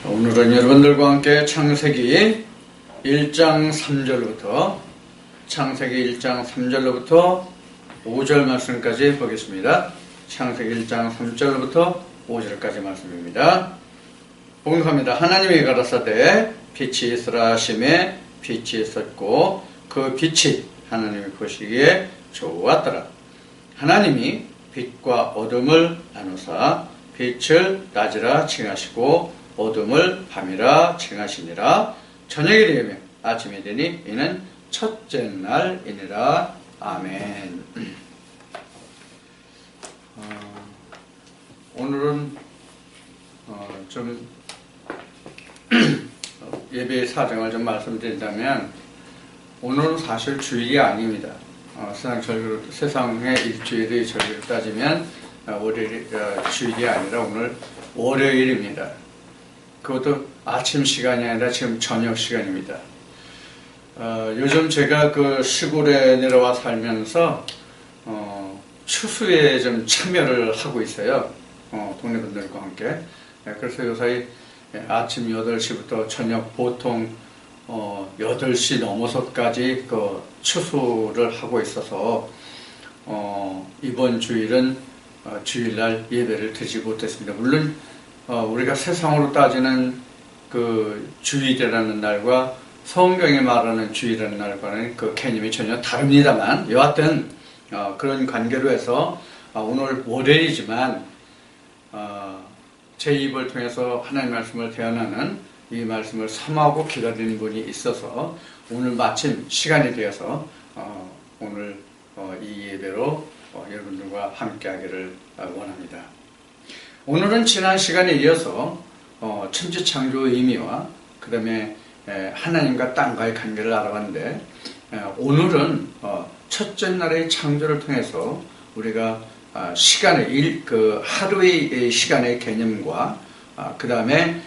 오늘은 여러분들과 함께 창세기 1장 3절부터 5절 말씀까지 보겠습니다. 창세기 1장 3절부터 5절까지 말씀입니다. 봉독합니다. 하나님이 가라사대 빛이 있으라 하시매 빛이 있었고 그 빛이 하나님이 보시기에 좋았더라. 하나님이 빛과 어둠을 나누사 빛을 낮이라 칭하시고 어둠을 밤이라 칭하시니라. 저녁이 되며 아침이 되니 이는 첫째 날이니라. 아멘. 오늘은 좀 예배 사정을 좀 말씀드린다면, 오늘은 사실 주일이 아닙니다. 세상의 일주일의 절기로 따지면 주일이 아니라 오늘 월요일입니다. 그것도 아침 시간이 아니라 지금 저녁 시간입니다. 요즘 제가 그 시골에 내려와 살면서 추수에 좀 참여를 하고 있어요. 동네 분들과 함께. 그래서 요사이 아침 8시부터 저녁 보통 8시 넘어서까지 그 추수를 하고 있어서 이번 주일은 주일날 예배를 드리지 못했습니다. 물론 우리가 세상으로 따지는 그 주일이라는 날과 성경이 말하는 주일이라는 날과는 그 개념이 전혀 다릅니다만, 여하튼 그런 관계로 해서 오늘 월요일이지만 제 입을 통해서 하나님의 말씀을 대언하는 이 말씀을 삼하고 기다리는 분이 있어서 오늘 마침 시간이 되어서 오늘 이 예배로 여러분들과 함께 하기를 원합니다. 오늘은 지난 시간에 이어서 천지창조의 의미와 그 다음에 하나님과 땅과의 관계를 알아봤는데, 오늘은 첫째 날의 창조를 통해서 우리가 하루의 시간의 개념과 그 다음에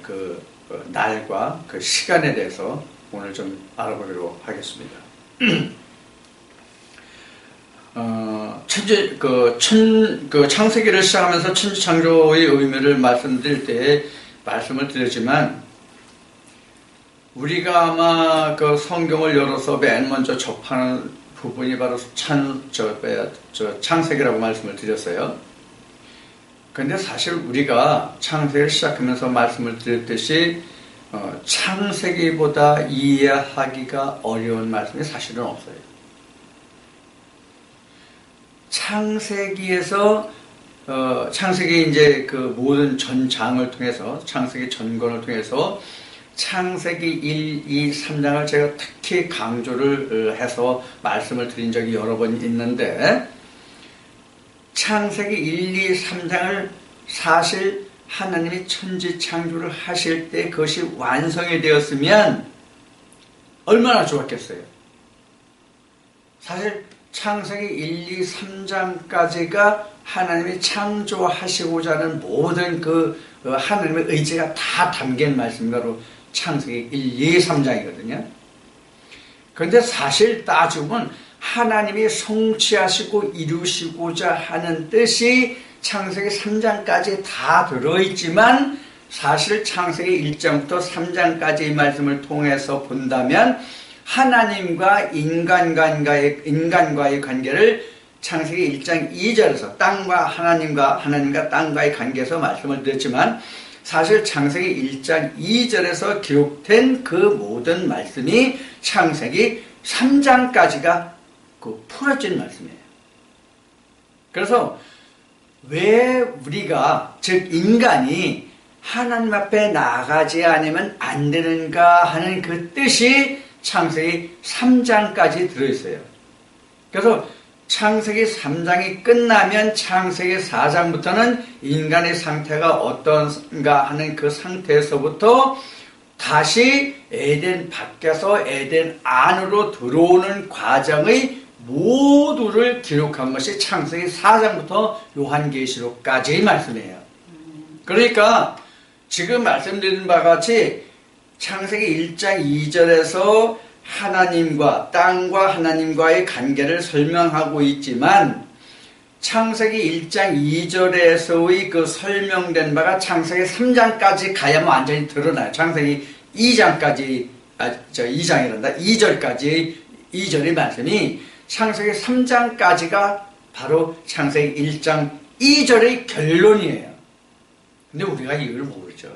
그 날과 그 시간에 대해서 오늘 좀 알아보도록 하겠습니다. 창세기를 시작하면서 천지창조의 의미를 말씀드릴 때 말씀을 드렸지만, 우리가 아마 그 성경을 열어서 맨 먼저 접하는 부분이 바로 창세기라고 말씀을 드렸어요. 그런데 사실 우리가 창세기를 시작하면서 말씀을 드렸듯이 창세기보다 이해하기가 어려운 말씀이 사실은 없어요. 창세기에서 창세기 이제 그 모든 전장을 통해서, 창세기 전권을 통해서 창세기 1, 2, 3장을 제가 특히 강조를 해서 말씀을 드린 적이 여러 번 있는데, 창세기 1, 2, 3장을 사실 하나님이 천지 창조를 하실 때 그것이 완성이 되었으면 얼마나 좋았겠어요. 사실 창세기 1, 2, 3장까지가 하나님이 창조하시고자 하는 모든 그 하나님의 의지가 다 담긴 말씀으로 창세기 1, 2, 3장이거든요. 그런데 사실 따지면 하나님이 성취하시고 이루시고자 하는 뜻이 창세기 3장까지 다 들어있지만, 사실 창세기 1장부터 3장까지의 말씀을 통해서 본다면 하나님과 인간과의 관계를 창세기 1장 2절에서 하나님과 땅과의 관계에서 말씀을 드렸지만, 사실 창세기 1장 2절에서 기록된 그 모든 말씀이 창세기 3장까지가 그 풀어진 말씀이에요. 그래서 왜 우리가, 즉 인간이 하나님 앞에 나아가지 않으면 안 되는가 하는 그 뜻이 창세기 3장까지 들어있어요. 그래서 창세기 3장이 끝나면 창세기 4장부터는 인간의 상태가 어떤가 하는 그 상태에서부터 다시 에덴 밖에서 에덴 안으로 들어오는 과정의 모두를 기록한 것이 창세기 4장부터 요한계시록까지의 말씀이에요. 그러니까 지금 말씀드린 바와 같이 창세기 1장 2절에서 하나님과 땅과 하나님과의 관계를 설명하고 있지만, 창세기 1장 2절에서의 그 설명된 바가 창세기 3장까지 가야만 완전히 드러나요. 창세기 2장까지, 2장이란다. 2절까지, 2절의 말씀이 창세기 3장까지가 바로 창세기 1장 2절의 결론이에요. 근데 우리가 이걸 모르죠.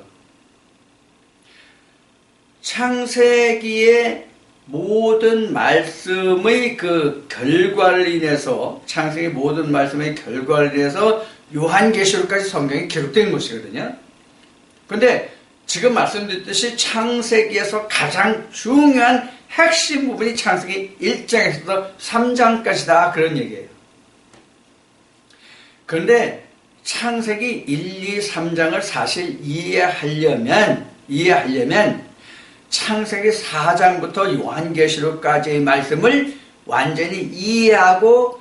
창세기의 모든 말씀의 그 결과를 인해서, 창세기 모든 말씀의 결과를 인해서 요한계시록까지 성경이 기록된 것이거든요. 그런데 지금 말씀드렸듯이 창세기에서 가장 중요한 핵심 부분이 창세기 1장에서부터 3장까지다, 그런 얘기예요. 그런데 창세기 1, 2, 3장을 사실 이해하려면 창세기 4장부터 요한계시록까지의 말씀을 완전히 이해하고,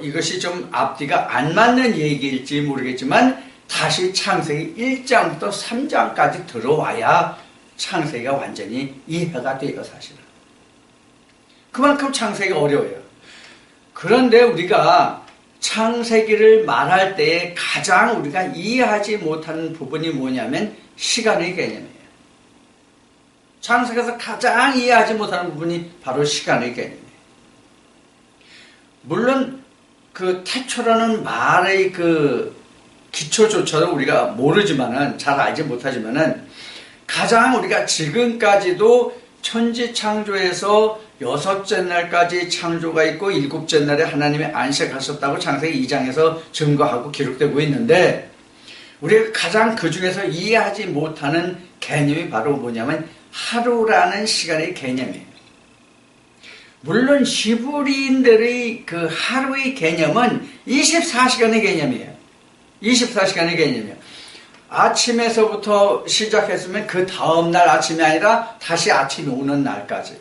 이것이 좀 앞뒤가 안 맞는 얘기일지 모르겠지만 다시 창세기 1장부터 3장까지 들어와야 창세기가 완전히 이해가 돼요, 사실은. 그만큼 창세기가 어려워요. 그런데 우리가 창세기를 말할 때 가장 우리가 이해하지 못하는 부분이 뭐냐면 시간의 개념이에요. 창세기에서 가장 이해하지 못하는 부분이 바로 시간의 개념이에요. 물론 그 태초라는 말의 그 기초조차도 우리가 모르지만은, 잘 알지 못하지만은, 가장 우리가 지금까지도 천지 창조에서 6째 날까지 창조가 있고 7째 날에 하나님이 안식하셨다고 창세기 2장에서 증거하고 기록되고 있는데, 우리가 가장 그 중에서 이해하지 못하는 개념이 바로 뭐냐면 하루라는 시간의 개념이에요. 물론 히브리인들의 그 하루의 개념은 24시간의 개념이에요. 24시간의 개념이에요. 아침에서부터 시작했으면 그 다음날 아침이 아니라 다시 아침이 오는 날까지,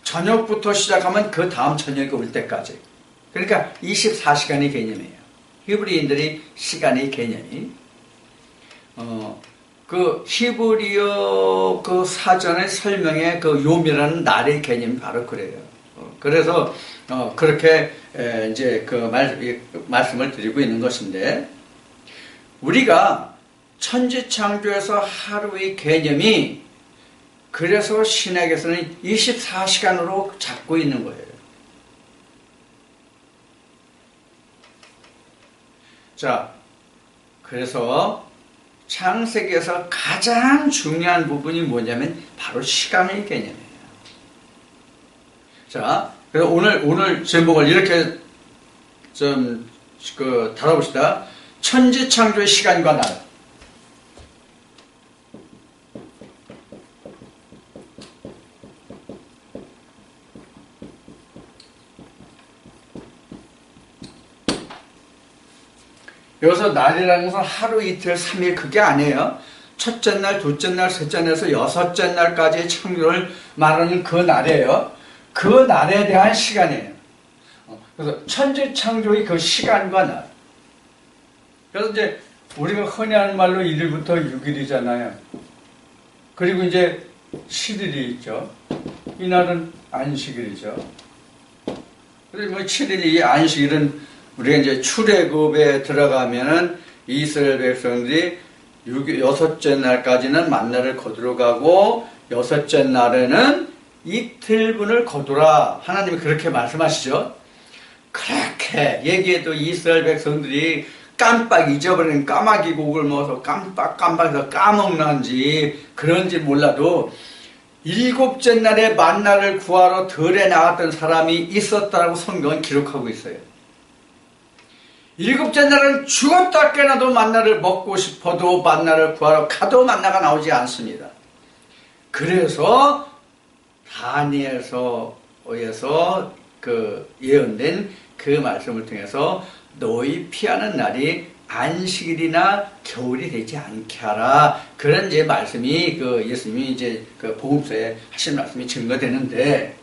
저녁부터 시작하면 그 다음 저녁이 올 때까지, 그러니까 24시간의 개념이에요. 히브리인들의 시간의 개념이. 그 히브리어 그 사전의 설명의 그 요미라는 날의 개념이 바로 그래요. 그래서 그렇게 이제 그 말씀을 드리고 있는 것인데, 우리가 천지 창조에서 하루의 개념이 그래서 신약에서는 24시간으로 잡고 있는 거예요. 자, 그래서 창세기에서 가장 중요한 부분이 뭐냐면 바로 시간의 개념이에요. 자, 그래서 오늘 제목을 이렇게 좀 다뤄봅시다. 천지 창조의 시간과 날. 여기서 날이라는 것은 하루, 이틀, 3일 그게 아니에요. 첫째 날, 둘째 날, 셋째 날에서 6째 날까지의 창조를 말하는 그 날이에요. 그 날에 대한 시간이에요. 그래서 천지 창조의 그 시간과 날. 그래서 이제 우리가 흔히 하는 말로 1일부터 6일이잖아요. 그리고 이제 7일이 있죠. 이날은 안식일이죠. 그래서 뭐 7일이 안식일은 우리가 이제 출애굽에 들어가면은 이스라엘 백성들이 6째 날까지는 만나를 거두러 가고 6째 날에는 이틀분을 거두라. 하나님이 그렇게 말씀하시죠. 그렇게 얘기해도 이스라엘 백성들이 깜빡 잊어버리는 까마귀 곡을 먹어서 깜빡해서 까먹는지 그런지 몰라도 7째 날에 만나를 구하러 들에 나갔던 사람이 있었다고 성경은 기록하고 있어요. 7째 날은 죽었다 깨나도 만나를 먹고 싶어도 만나를 구하러 가도 만나가 나오지 않습니다. 그래서 다니엘서에서 그 예언된 그 말씀을 통해서 너희 피하는 날이 안식일이나 겨울이 되지 않게 하라. 그런 이제 말씀이 그 예수님이 이제 그 복음서에 하신 말씀이 증거되는데,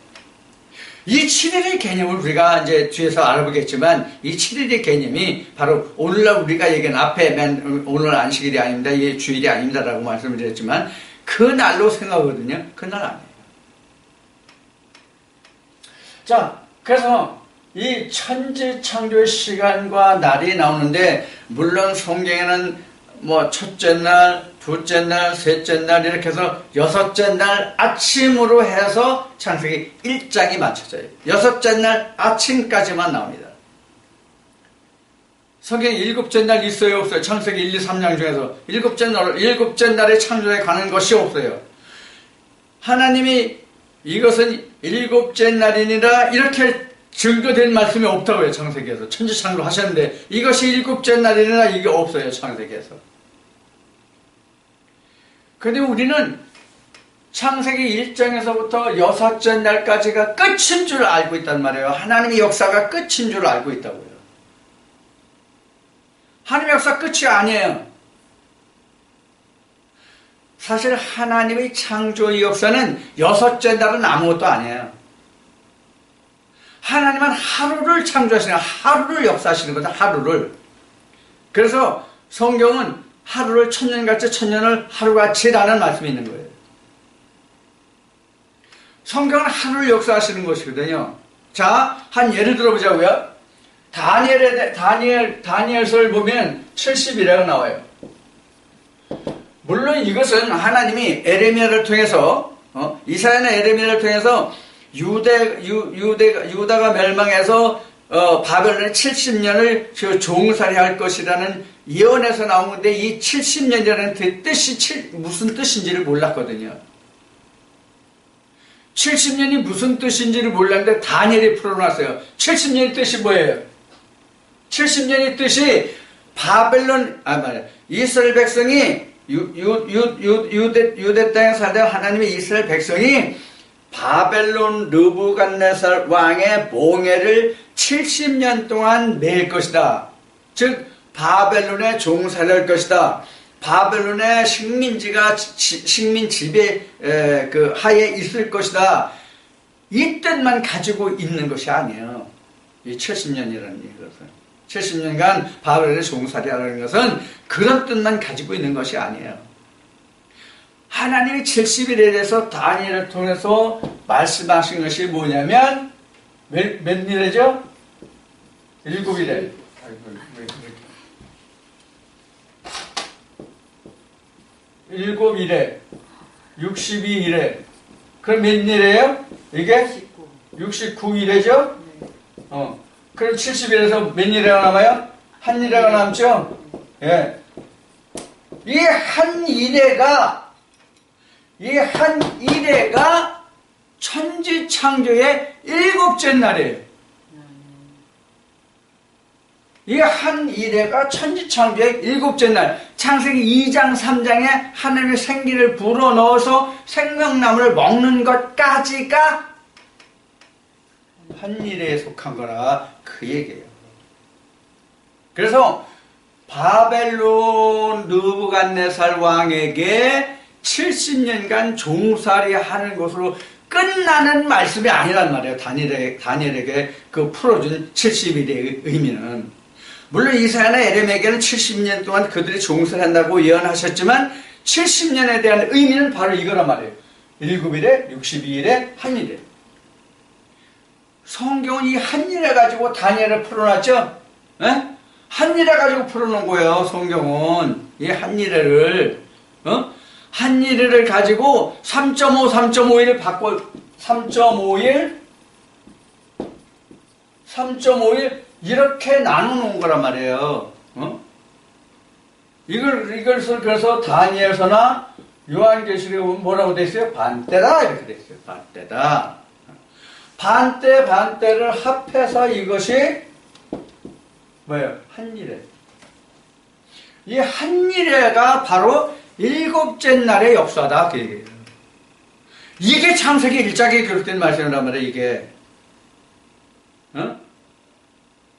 이 7일의 개념을 우리가 이제 뒤에서 알아보겠지만, 이 7일의 개념이 바로 오늘날 우리가 얘기한 앞에 오늘 안식일이 아닙니다, 이게 주일이 아닙니다라고 말씀을 드렸지만, 그 날로 생각하거든요. 그 날 아니에요. 자, 그래서 이 천지 창조의 시간과 날이 나오는데, 물론 성경에는 뭐 첫째 날, 둘째 날, 셋째 날 이렇게 해서 여섯째 날 아침으로 해서 창세기 1장이 맞춰져요. 여섯째 날 아침까지만 나옵니다. 성경에 일곱째 날 있어요, 없어요? 창세기 1, 2, 3장 중에서 일곱째 날에 창조에 가는 것이 없어요. 하나님이 이것은 일곱째 날이니라 이렇게 증거된 말씀이 없다고요. 창세기에서 천지창조 하셨는데 이것이 일곱째 날이니라 이게 없어요. 창세기에서. 그런데 우리는 창세기 1장에서부터 여섯째 날까지가 끝인 줄 알고 있단 말이에요. 하나님의 역사가 끝인 줄 알고 있다고요. 하나님의 역사 끝이 아니에요. 사실 하나님의 창조의 역사는 여섯째 날은 아무것도 아니에요. 하나님은 하루를 창조하시는, 하루를 역사하시는 거죠. 하루를. 그래서 성경은 하루를 천년같이 천년을 하루같이라는 말씀이 있는 거예요. 성경은 하루를 역사하시는 것이거든요. 자, 한 예를 들어보자고요. 다니엘서를 보면 70이라고 나와요. 물론 이것은 하나님이 에레미야를 통해서, 이사야나 에레미야를 통해서 유다가 멸망해서 바벨론의 70년을 종살이 할 것이라는 예언에서 나온 건데, 이 70년이라는 뜻이 무슨 뜻인지를 몰랐거든요. 70년이 무슨 뜻인지를 몰랐는데 다니엘이 풀어놨어요. 70년의 뜻이 뭐예요? 70년의 뜻이 이스라엘 백성이 유대 땅에 살던 하나님의 이스라엘 백성이 바벨론 느부갓네살 왕의 봉해를 70년 동안 맬 것이다. 즉 바벨론에 종살이할 것이다. 바벨론의 식민 지배 그 하에 있을 것이다. 이 뜻만 가지고 있는 것이 아니에요. 이 70년이라는 것은. 70년간 바벨론에 종살이하는 것은 그런 뜻만 가지고 있는 것이 아니에요. 하나님이 70일에 대해서 다니엘을 통해서 말씀하신 것이 뭐냐면 몇 일이죠? 7일에. 7일에 62일에 그럼 몇 일이에요? 이게 69일이죠? 그럼 70일에서 몇 일이가 남아요? 한 일회가 남죠? 예. 이 한 일회가 천지창조의 7째 날이에요. 이 한 일회가 천지창조의 7째 날, 창세기 2장 3장에 하나님의 생기를 불어넣어서 생명나무를 먹는 것까지가 한 일회에 속한 거라 그 얘기예요. 그래서 바벨론 느부갓네살 왕에게 70년간 종살이 하는 것으로 끝나는 말씀이 아니란 말이에요. 다니엘에게 그 풀어준 70일의 의미는. 물론 이사야나 에레미야에게는 70년 동안 그들이 종살한다고 예언하셨지만 70년에 대한 의미는 바로 이거란 말이에요. 7일에 62일에 한 일에. 성경은 이 한 일에 가지고 다니엘을 풀어놨죠? 에? 한 일에 가지고 풀어놓은 거예요. 성경은 이 한 일회를 한 일회를 가지고 3.5, 3.5일 바꿔 3.5일 이렇게 나눠놓은 거란 말이에요. 이것을 그래서 다니엘서나 요한계시록에 보면 뭐라고 돼 있어요? 반때다 이렇게 돼 있어요. 반때다. 반때를 합해서 이것이 뭐예요? 한일회. 이 한일회가 바로 7째 날의 역사다. 그 얘기예요. 이게 창세기 1장에 기록된 말씀이란 말이에요. 이게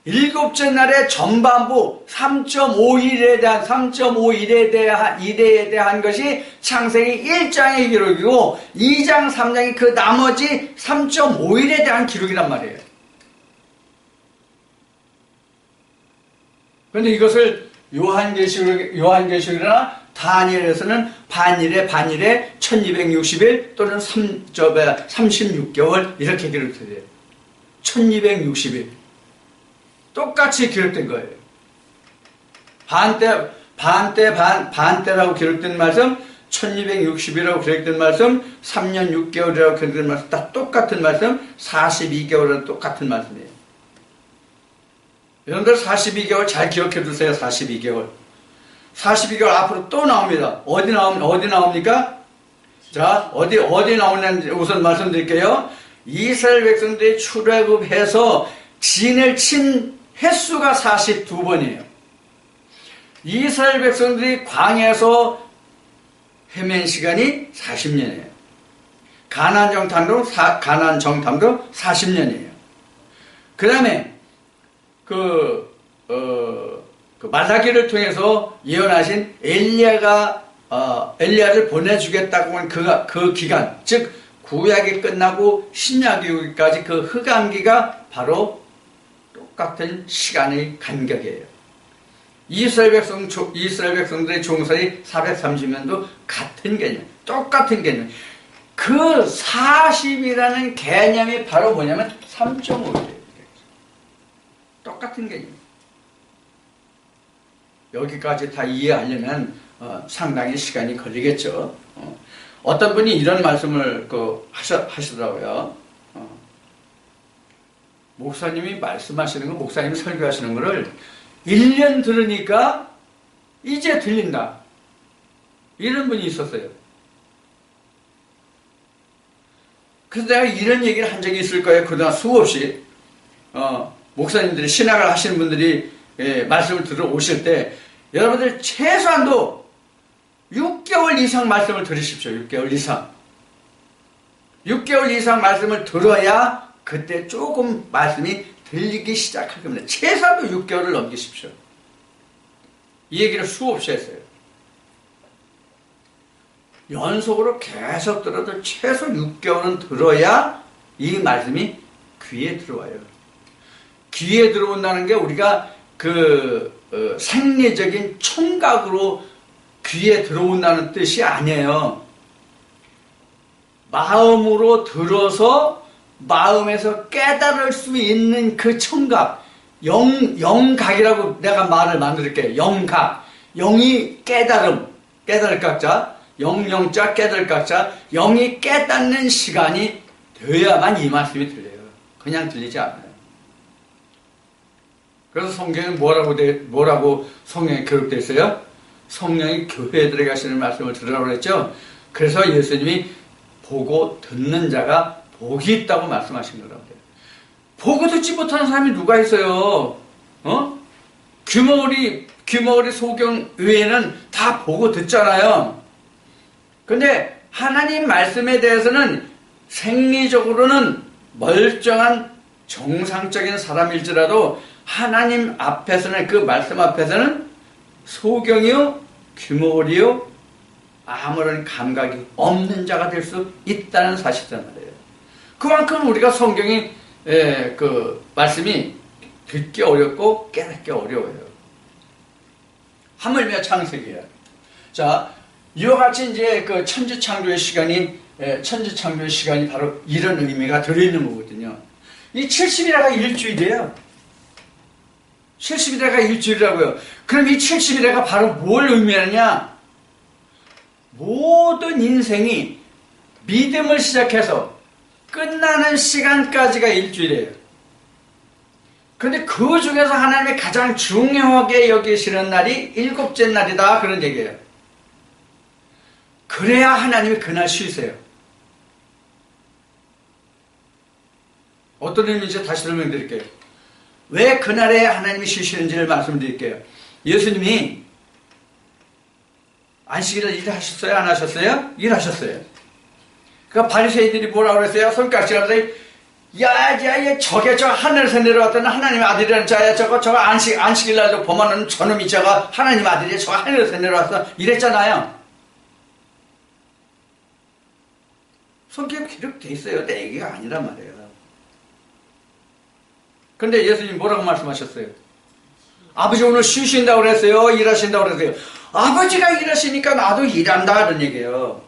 7째 날의 전반부 3.5일에 대한 것이 창세기 1장의 기록이고 2장 3장이 그 나머지 3.5일에 대한 기록이란 말이에요. 그런데 이것을 요한계시록이나 다니엘에서는 반일에 1260일 또는 36개월 이렇게 기록돼요. 1260일. 똑같이 기록된 거예요. 반때라고 기록된 말씀, 1260이라고 기록된 말씀, 3년 6개월이라고 기록된 말씀, 다 똑같은 말씀, 42개월은 똑같은 말씀이에요. 여러분들 42개월 잘 기억해 두세요. 42개월. 42개월 앞으로 또 나옵니다. 어디 나옵니까? 자, 어디 나오는지 우선 말씀드릴게요. 이스라엘 백성들이 출애굽해서 진을 친 횟수가 42번이에요. 이스라엘 백성들이 광야에서 헤맨 시간이 40년이에요. 가나안 정탐도 40년이에요. 그 다음에 말라기를 통해서 예언하신 엘리야를 보내주겠다고 한 그 기간, 즉 구약이 끝나고 신약이 오기까지 그 흑암기가 바로 똑같은 시간의 간격이에요. 이스라엘 백성들의 종살이 430년도 같은 개념, 똑같은 개념. 그 40이라는 개념이 바로 뭐냐면 3.5예요. 똑같은 개념. 여기까지 다 이해하려면 상당히 시간이 걸리겠죠. 어떤 분이 이런 말씀을 하시더라고요. 목사님이 말씀하시는 거, 목사님이 설교하시는 거를 1년 들으니까 이제 들린다. 이런 분이 있었어요. 그래서 내가 이런 얘기를 한 적이 있을 거예요. 그동안 수없이. 목사님들이, 신학을 하시는 분들이 말씀을 들어오실 때 여러분들 최소한도 6개월 이상 말씀을 들으십시오. 6개월 이상. 6개월 이상 말씀을 들어야 그때 조금 말씀이 들리기 시작할 겁니다. 최소한도 6개월을 넘기십시오. 이 얘기를 수없이 했어요. 연속으로 계속 들어도 최소 6개월은 들어야 이 말씀이 귀에 들어와요. 귀에 들어온다는 게 우리가 생리적인 청각으로 귀에 들어온다는 뜻이 아니에요. 마음으로 들어서 마음에서 깨달을 수 있는 그 청각, 영각이라고 내가 말을 만들게요. 영각, 영이 깨달음, 깨달을 각자, 영영자 깨달을 각자, 영이 깨닫는 시간이 되어야만 이 말씀이 들려요. 그냥 들리지 않아요. 그래서 성경에 뭐라고 성경에 기록되어 있어요? 성령이 교회에 들어가시는 말씀을 들으라고 그랬죠. 그래서 예수님이 보고 듣는 자가 복이 있다고 말씀하신 거라고 해요. 보고 듣지 못하는 사람이 누가 있어요? 귀머거리 소경 외에는 다 보고 듣잖아요. 근데 하나님 말씀에 대해서는 생리적으로는 멀쩡한 정상적인 사람일지라도 하나님 앞에서는, 그 말씀 앞에서는 소경이요, 귀머거리요, 아무런 감각이 없는 자가 될 수 있다는 사실이란 말이에요. 그만큼 우리가 성경이 그 말씀이 듣기 어렵고 깨닫기 어려워요. 하물며 창세기야. 자, 이와 같이 이제 그 천지창조의 시간이 바로 이런 의미가 들어있는 거거든요. 이 70일에가 일주일이에요. 70일에가 일주일이라고요. 그럼 이 70일에가 바로 뭘 의미하느냐? 모든 인생이 믿음을 시작해서 끝나는 시간까지가 일주일이에요. 그런데 그 중에서 하나님이 가장 중요하게 여기시는 날이 일곱째 날이다, 그런 얘기예요. 그래야 하나님이 그날 쉬세요. 어떤 의미인지 다시 설명드릴게요. 왜 그날에 하나님이 쉬시는지를 말씀드릴게요. 예수님이 안식일을 일하셨어요? 안 하셨어요? 일하셨어요. 그러니까 바리새인들이 뭐라고 그랬어요? 손가락질하면서 야, 저게 저 하늘에서 내려왔던 하나님의 아들이라는 자야. 저거 안식일 날도 보면은 저놈이 저거 하나님 아들이야. 저거 하늘에서 내려왔어. 이랬잖아요. 성경에 기록돼 있어요. 내 얘기가 아니란 말이에요. 근데 예수님 뭐라고 말씀하셨어요? 아버지 오늘 쉬신다고 그랬어요? 일하신다고 그랬어요? 아버지가 일하시니까 나도 일한다, 그런 얘기예요.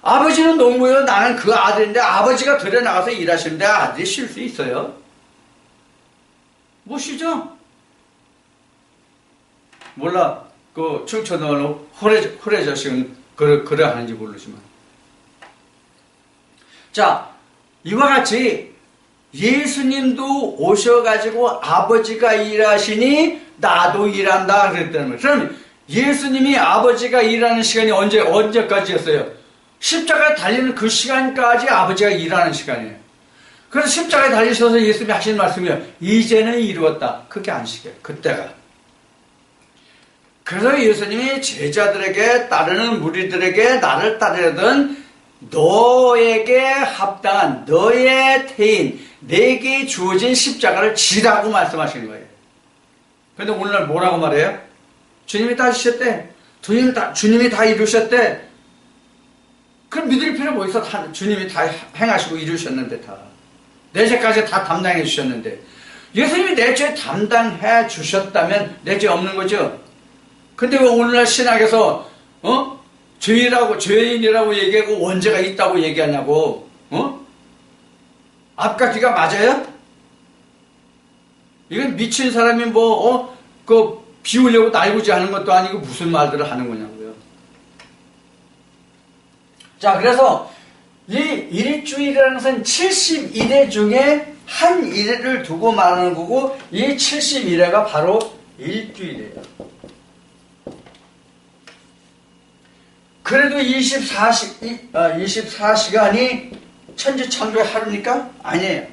아버지는 농부예요. 나는 그 아들인데 아버지가 들여나가서 일하시는데 아들이 쉴 수 있어요? 못 쉬죠? 몰라. 그 충청도로 호래자식은 그래 하는지 모르지만. 자, 이와 같이 예수님도 오셔가지고 아버지가 일하시니 나도 일한다 그랬다는 거예요. 그럼 예수님이 아버지가 일하는 시간이 언제까지였어요? 십자가에 달리는 그 시간까지 아버지가 일하는 시간이에요. 그래서 십자가에 달리셔서 예수님이 하신 말씀이요. 이제는 이루었다. 그게 안식이에요. 그때가. 그래서 예수님이 제자들에게 따르는 무리들에게 나를 따르던 너에게 합당한 너의 태인 내게 주어진 십자가를 지라고 말씀하시는 거예요. 그런데 오늘날 뭐라고 말해요? 주님이 다 하셨대. 주님이 다 이루셨대. 그럼 믿을 필요 뭐 있어? 주님이 다 행하시고 이루셨는데 다. 내 죄까지 다 담당해 주셨는데. 예수님이 내 죄 담당해 주셨다면 내 죄 없는 거죠? 근데 왜 오늘날 신학에서 죄인이라고 얘기하고 원죄가 있다고 얘기하냐고. 앞과 뒤가 맞아요? 이건 미친 사람이 비우려고 날구지 하는 것도 아니고 무슨 말들을 하는 거냐고요. 자, 그래서 이 일주일이라는 것은 71회 중에 한 일회를 두고 말하는 거고, 이 71회가 바로 일주일이에요. 그래도 24시간이 천지창조의 하루니까? 아니에요.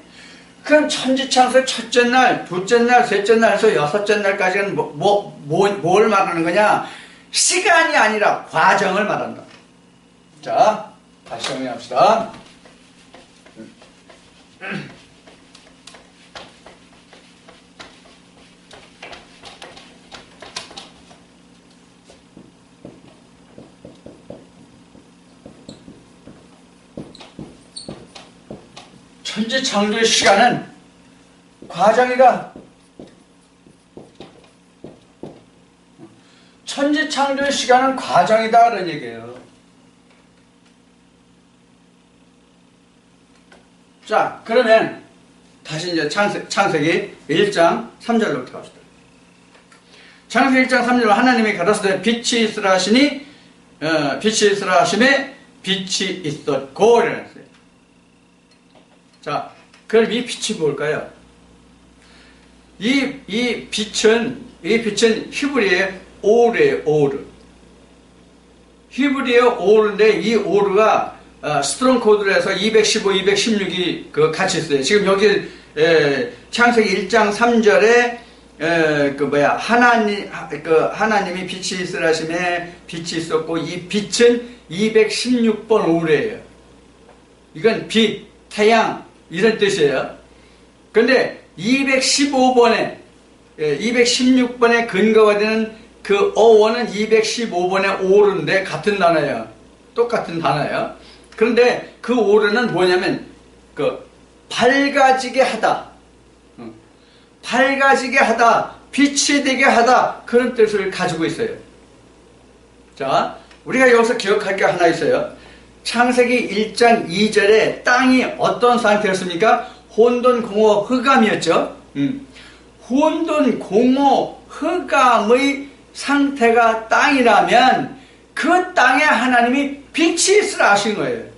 그럼 천지창조의 첫째 날, 둘째 날, 셋째 날에서 여섯째 날까지는 뭘 말하는 거냐? 시간이 아니라 과정을 말한다. 자, 다시 정리합시다. 천지창조의 시간은 과정이다. 천지창조의 시간은 과정이다. 그런 얘기예요. 자, 그러면 다시 이제 창세기 1장 3절로부터 갑시다. 창세기 1장 3절 하나님이 가라사대 빛이 있으라 하시니 빛이 있으라 하심에 빛이 있었고 이랬어요. 자, 그럼 이 빛이 뭘까요? 이 빛은 히브리의 오르예요. 오르. 히브리의 오르인데 이 오르가 스트롱 코드로 해서 215, 216이 같이 있어요. 지금 여기 창세기 1장 3절에 하나님이 빛이 있으라 하심에 빛이 있었고, 이 빛은 216번 오르예요. 이건 빛, 태양 이런 뜻이에요. 근데 216번의 근거가 되는 그 어원은 215번의 오르인데 같은 단어예요. 똑같은 단어예요. 그런데 그 오르는 뭐냐면 밝아지게 하다, 밝아지게 하다, 빛이 되게 하다, 그런 뜻을 가지고 있어요. 자, 우리가 여기서 기억할 게 하나 있어요. 창세기 1장 2절에 땅이 어떤 상태였습니까? 혼돈, 공허, 흑암이었죠. 혼돈, 공허, 흑암의 상태가 땅이라면 그 땅에 하나님이 빛이 있으라 하신 거예요.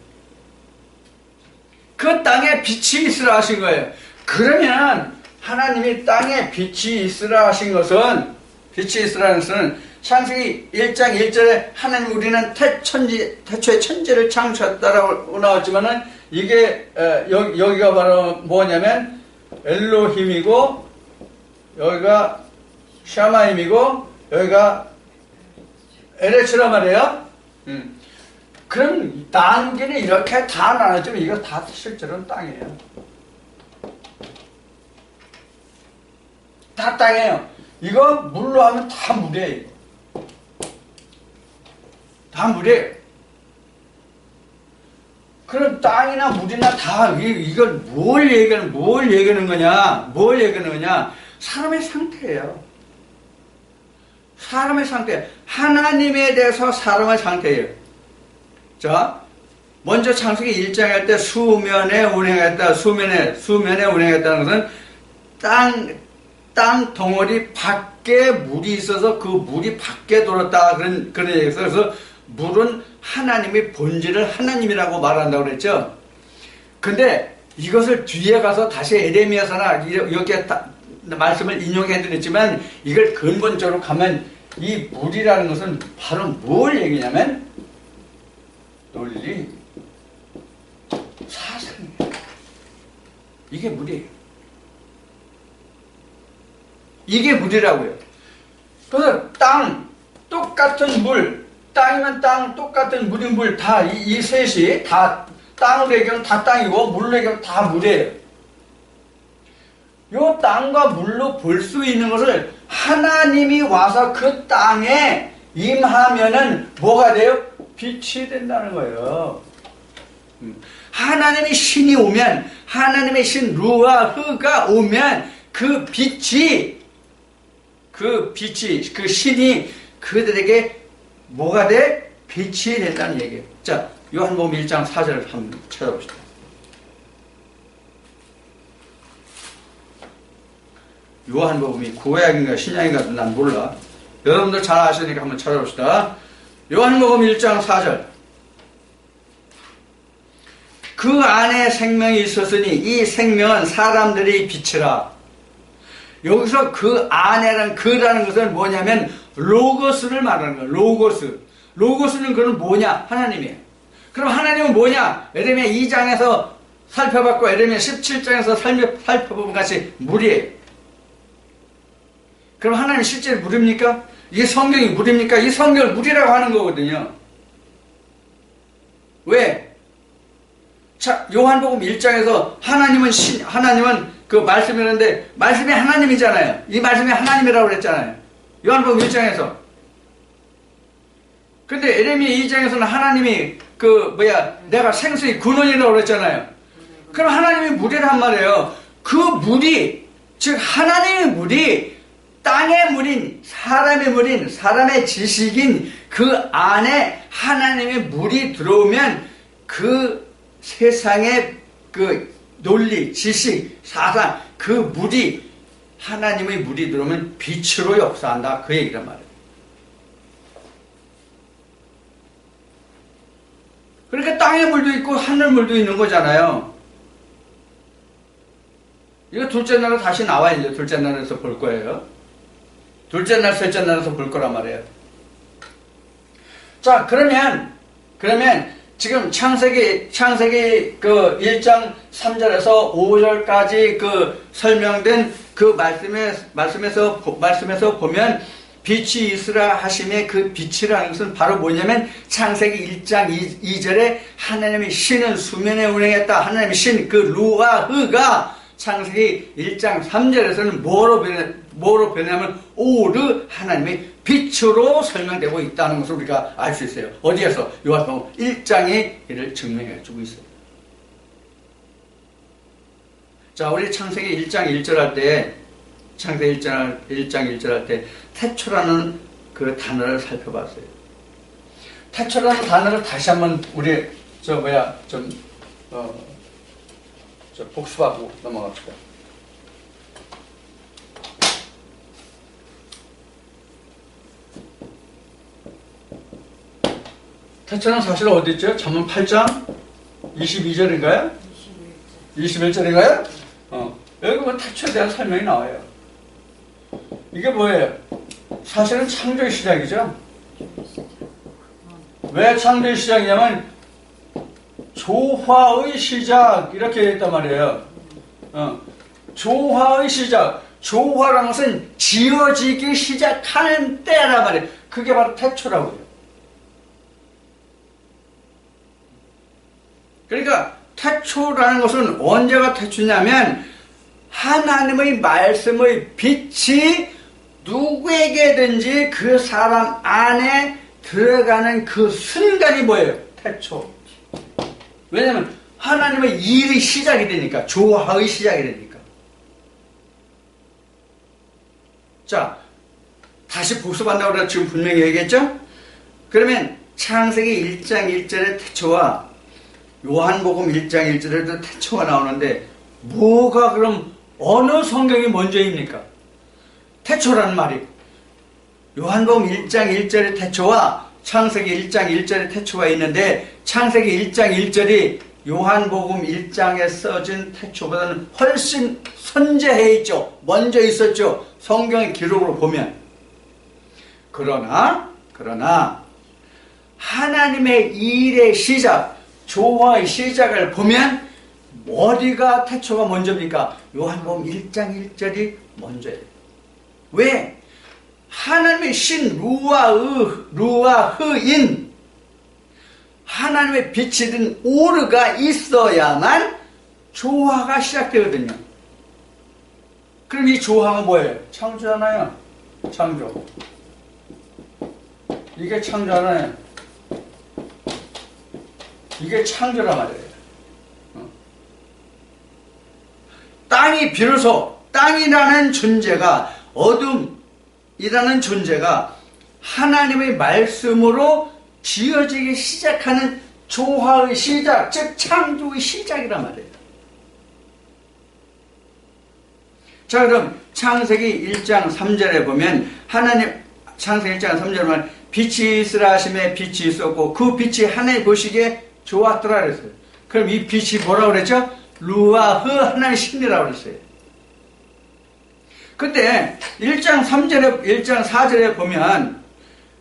그 땅에 빛이 있으라 하신 거예요. 그러면 하나님이 땅에 빛이 있으라 하신 것은, 빛이 있으라는 것은 창세기 1장 1절에 하나님 우리는 태초에 천지를 창조했다라고 나왔지만은 이게 여기가 바로 뭐냐면 엘로힘이고, 여기가 샤마임이고, 여기가 에레츠라 말이에요. 그럼 나누기는 이렇게 다 나눠지면 이거 다 실제로는 땅이에요. 다 땅이에요. 이거 물로 하면 다 물이에요. 다 물이에요. 그럼 땅이나 물이나 다 이걸 뭘 얘기하는 거냐? 사람의 상태예요. 사람의 상태. 하나님에 대해서 사람의 상태예요. 자, 먼저 창세기 1장 할 때 수면에 운행했다. 수면에 운행했다는 것은 땅 덩어리 밖에 물이 있어서 그 물이 밖에 돌았다. 그런 얘기에서 그래서 물은 하나님의 본질을 하나님이라고 말한다고 그랬죠. 근데 이것을 뒤에 가서 다시 에레미야서나 이렇게 말씀을 인용해 드렸지만 이걸 근본적으로 가면 이 물이라는 것은 바로 뭘 얘기냐면 논리, 사상이에요. 이게 물이에요. 이게 물이라고요. 그래서 땅, 똑같은 물, 땅이면 땅, 똑같은 물이 물, 다, 이 셋이 다, 땅으로 얘기하면 다 땅이고, 물로 얘기하면 다 물이에요. 요 땅과 물로 볼 수 있는 것을 하나님이 와서 그 땅에 임하면은 뭐가 돼요? 빛이 된다는 거예요. 하나님의 신이 오면, 하나님의 신 루아 흐가 오면 그 빛이, 그 신이 그들에게 뭐가 돼? 빛이 된다는 얘기예요. 자, 요한복음 1장 4절을 한번 찾아봅시다. 요한복음이 구약인가 신약인가 난 몰라. 여러분들 잘 아시니까 한번 찾아봅시다. 요한복음 1장 4절. 그 안에 생명이 있었으니 이 생명은 사람들의 빛이라. 여기서 그 안에는 그라는 것은 뭐냐면 로고스를 말하는 거예요. 로고스. 로고스는 그건 뭐냐? 하나님이에요. 그럼 하나님은 뭐냐? 에레미야 2장에서 살펴봤고 에레미야 17장에서 살펴본 같이 물이에요. 그럼 하나님 실제로 물입니까? 이 성경이 물입니까? 이 성경을 물이라고 하는 거거든요. 왜? 자, 요한복음 1장에서 하나님은 그 말씀이었는데 말씀이 하나님이잖아요. 이 말씀이 하나님이라고 그랬잖아요. 요한복음 1장에서. 근데 에레미야 2장에서는 하나님이 내가 생수의 근원이라고 그랬잖아요. 그럼 하나님이 물이란 말이에요. 그 물이, 즉 하나님의 물이 땅의 물인, 사람의 물인, 사람의 지식인 그 안에 하나님의 물이 들어오면 그 세상의 그 논리, 지식, 사상, 그 물이, 하나님의 물이 들어오면 빛으로 역사한다. 그 얘기란 말이에요. 그러니까 땅의 물도 있고 하늘 물도 있는 거잖아요. 이거 둘째 날에 다시 나와, 이제 둘째 날에서 볼 거예요. 둘째 날, 셋째 날에서 볼 거란 말이에요. 자, 그러면 지금 창세기 그 1장 3절에서 5절까지 그 설명된 그 말씀에서 보면 빛이 있으라 하심의 그 빛이라는 것은 바로 뭐냐면 창세기 1장 2절에 하나님의 신은 수면에 운행했다. 하나님의 신, 그 루아 흐가 창세기 1장 3절에서는 뭐로 변하면 오르 하나님의 빛으로 설명되고 있다는 것을 우리가 알 수 있어요. 어디에서? 요한복음 1장이 이를 증명해 주고 있어요. 자, 우리 창세기 1장 1절 할 때, 창세기 1장 1절 할 때 태초라는 그 단어를 살펴봤어요. 태초라는 단어를 다시 한번 우리 복습하고 넘어갑시다. 태초는 사실 어디 있죠? 잠언 8장 22절인가요? 21절인가요? 여기 보면 태초에 대한 설명이 나와요. 이게 뭐예요? 사실은 창조의 시작이죠. 왜 창조의 시작이냐면 조화의 시작 이렇게 되어 있단 말이에요. 조화의 시작. 조화라는 것은 지어지기 시작하는 때란 말이에요. 그게 바로 태초라고요. 그러니까 태초라는 것은 언제가 태초냐면 하나님의 말씀의 빛이 누구에게든지 그 사람 안에 들어가는 그 순간이 뭐예요? 태초. 왜냐하면 하나님의 일이 시작이 되니까, 조화의 시작이 되니까. 자, 다시 복습한다고 그래서 지금 분명히 얘기했죠? 그러면 창세기 1장 1절의 태초와 요한복음 1장 1절에도 태초가 나오는데 뭐가 그럼 어느 성경이 먼저입니까? 태초라는 말이 요한복음 1장 1절의 태초와 창세기 1장 1절의 태초가 있는데 창세기 1장 1절이 요한복음 1장에 써진 태초보다는 훨씬 선제해 있죠. 먼저 있었죠. 성경의 기록으로 보면. 그러나 하나님의 일의 시작, 조화의 시작을 보면 어디가 태초가 먼저입니까? 요한복음 1장 1절이 먼저예요. 왜? 하나님의 신 루아흐인 하나님의 빛이 든 오르가 있어야만 조화가 시작되거든요. 그럼 이 조화가 뭐예요? 창조잖아요. 창조. 이게 창조잖아요. 이게 창조란 말이에요. 땅이 비로소 땅이라는 존재가 어둠이라는 존재가 하나님의 말씀으로 지어지기 시작하는 조화의 시작, 즉 창조의 시작이란 말이에요. 자, 그럼 창세기 1장 3절에 보면 창세기 1장 3절에 보면 빛이 있으라 하심에 빛이 있었고 그 빛이 하나님 보시기에 좋았더라 그랬어요. 그럼 이 빛이 뭐라고 그랬죠? 루아흐 하나님의 신이라고 그랬어요. 근데 1장 4절에 보면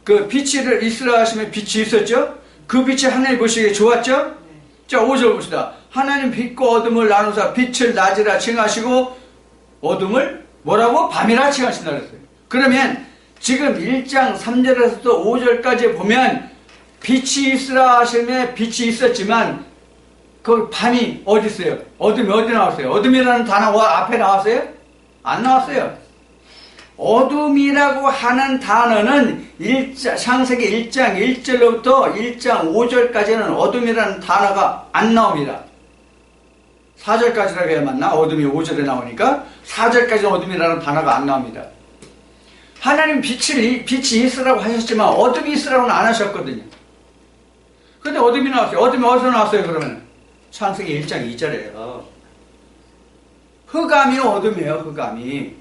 그 빛이 있으라 하시면 빛이 있었죠? 그 빛이 하나님 보시기에 좋았죠? 자, 5절 봅시다. 하나님 빛과 어둠을 나누사 빛을 낮이라 칭하시고 어둠을 뭐라고? 밤이라 칭하신다 그랬어요. 그러면 지금 1장 3절에서부터 5절까지 보면 빛이 있으라 하시면 빛이 있었지만 그 밤이 어디 있어요? 어둠이 어디 나왔어요? 어둠이라는 단어가 앞에 나왔어요? 안 나왔어요. 어둠이라고 하는 단어는 창세기 1장 1절로부터 1장 5절까지는 어둠이라는 단어가 안 나옵니다. 4절까지라고 해야 맞나? 어둠이 5절에 나오니까 4절까지는 어둠이라는 단어가 안 나옵니다. 하나님 빛이 있으라고 하셨지만 어둠이 있으라고는 안 하셨거든요. 근데 어둠이 나왔어요. 어둠이 어디서 나왔어요 그러면? 창세기 1장 2절이에요. 흑암이 어둠이에요. 흑암이.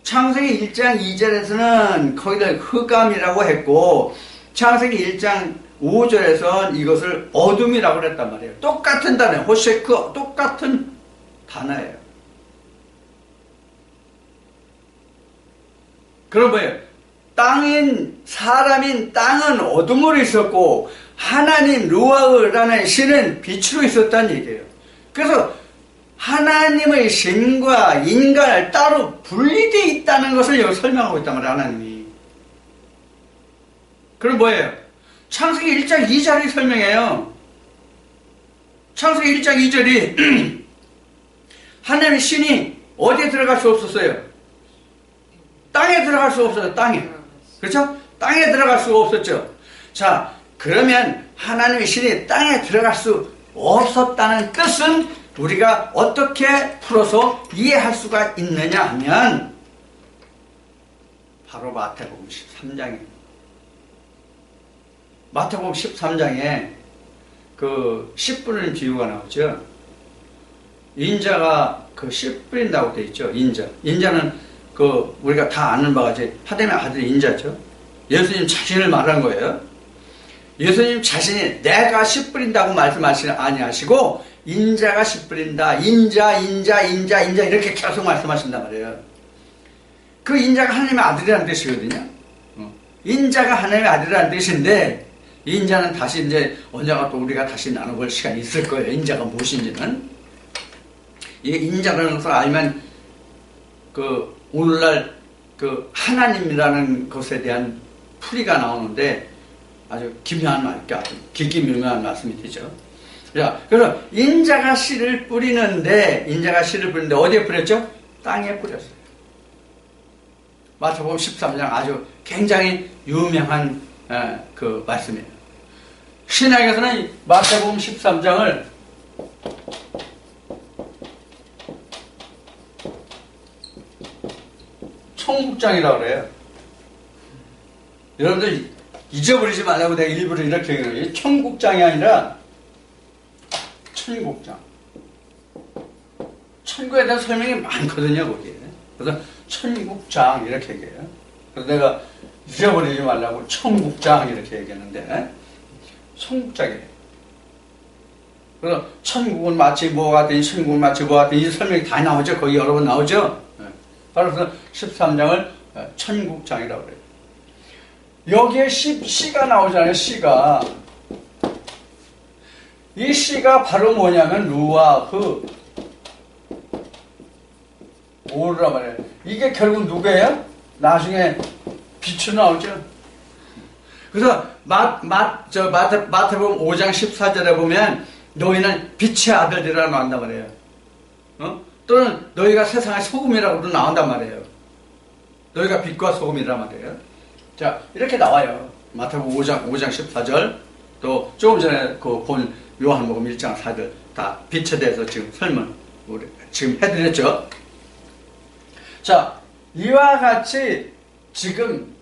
창세기 1장 2절에서는 거기다 흑암이라고 했고 창세기 1장 5절에서는 이것을 어둠이라고 그랬단 말이에요. 똑같은 단어예요. 호셰크 똑같은 단어예요. 그럼 뭐예요? 사람인 땅은 어둠으로 있었고 하나님 루아흐라는 신은 빛으로 있었다는 얘기예요. 그래서 하나님의 신과 인간을 따로 분리되어 있다는 것을 여기 설명하고 있단 말이에요. 하나님이. 그럼 뭐예요? 창세기 1장 2절이 설명해요. 창세기 1장 2절이 하나님의 신이 어디에 들어갈 수 없었어요? 땅에 들어갈 수 없어요. 땅에. 그렇죠? 땅에 들어갈 수가 없었죠. 자, 그러면 하나님의 신이 땅에 들어갈 수 없었다는 뜻은 우리가 어떻게 풀어서 이해할 수가 있느냐 하면 바로 마태복음 13장에 마태복음 13장에 그 씨 뿌리는 비유가 나오죠. 인자가 그 씨 뿌린다고 되어 있죠. 인자는 그 우리가 다 아는 바가 이제 하나님의 아들이 인자죠. 예수님 자신을 말한 거예요. 예수님 자신이 내가 씨 뿌린다고 말씀하시지 아니하시고 인자가 씨 뿌린다. 인자 이렇게 계속 말씀하신단 말이에요. 그 인자가 하나님의 아들이라는 뜻이거든요. 인자가 하나님의 아들이라는 뜻인데 인자는 다시 이제 언젠가 또 우리가 다시 나눠볼 시간이 있을 거예요. 인자가 무엇인지는. 이 인자라는 것을 알면 그 오늘날 그 하나님이라는 것에 대한 풀이가 나오는데 아주 기묘한 말, 기기묘한 말씀이 되죠. 자, 그래서 인자가 씨를 뿌리는데 어디에 뿌렸죠? 땅에 뿌렸어요. 마태복음 13장 아주 굉장히 유명한 그 말씀이에요. 신약에서는 마태복음 13장을 천국장이라고 그래요. 여러분들 잊어버리지 말라고 내가 일부러 이렇게 얘기해요. 천국장이 아니라 천국장. 천국에 대한 설명이 많거든요, 거기에. 그래서 천국장 이렇게 얘기해요. 그래서 내가 잊어버리지 말라고 천국장 이렇게 얘기하는데 천국장이에요. 그래서 천국은 마치 뭐가 같더니 천국은 마치 뭐가 같더니 이 설명이 다 나오죠. 거기 여러 번 나오죠. 바로 그래서 13장을 천국장이라고 그래요. 여기에 시가 나오잖아요. 시가. 이 시가 바로 뭐냐면 루아흐 오르란 말이에요. 이게 결국 누구예요? 나중에 비추 나오죠. 그래서 마태복음 5장 14절에 보면 너희는 빛의 아들들이라 나온단 말이에요. 또는 너희가 세상의 소금이라고도 나온단 말이에요. 너희가 빛과 소금이란 말이에요. 자, 이렇게 나와요. 마태복음 5장 14절, 또 조금 전에 그 본 요한복음 1장 4절 다 빛에 대해서 지금 설명 우리 지금 해드렸죠. 자, 이와 같이 지금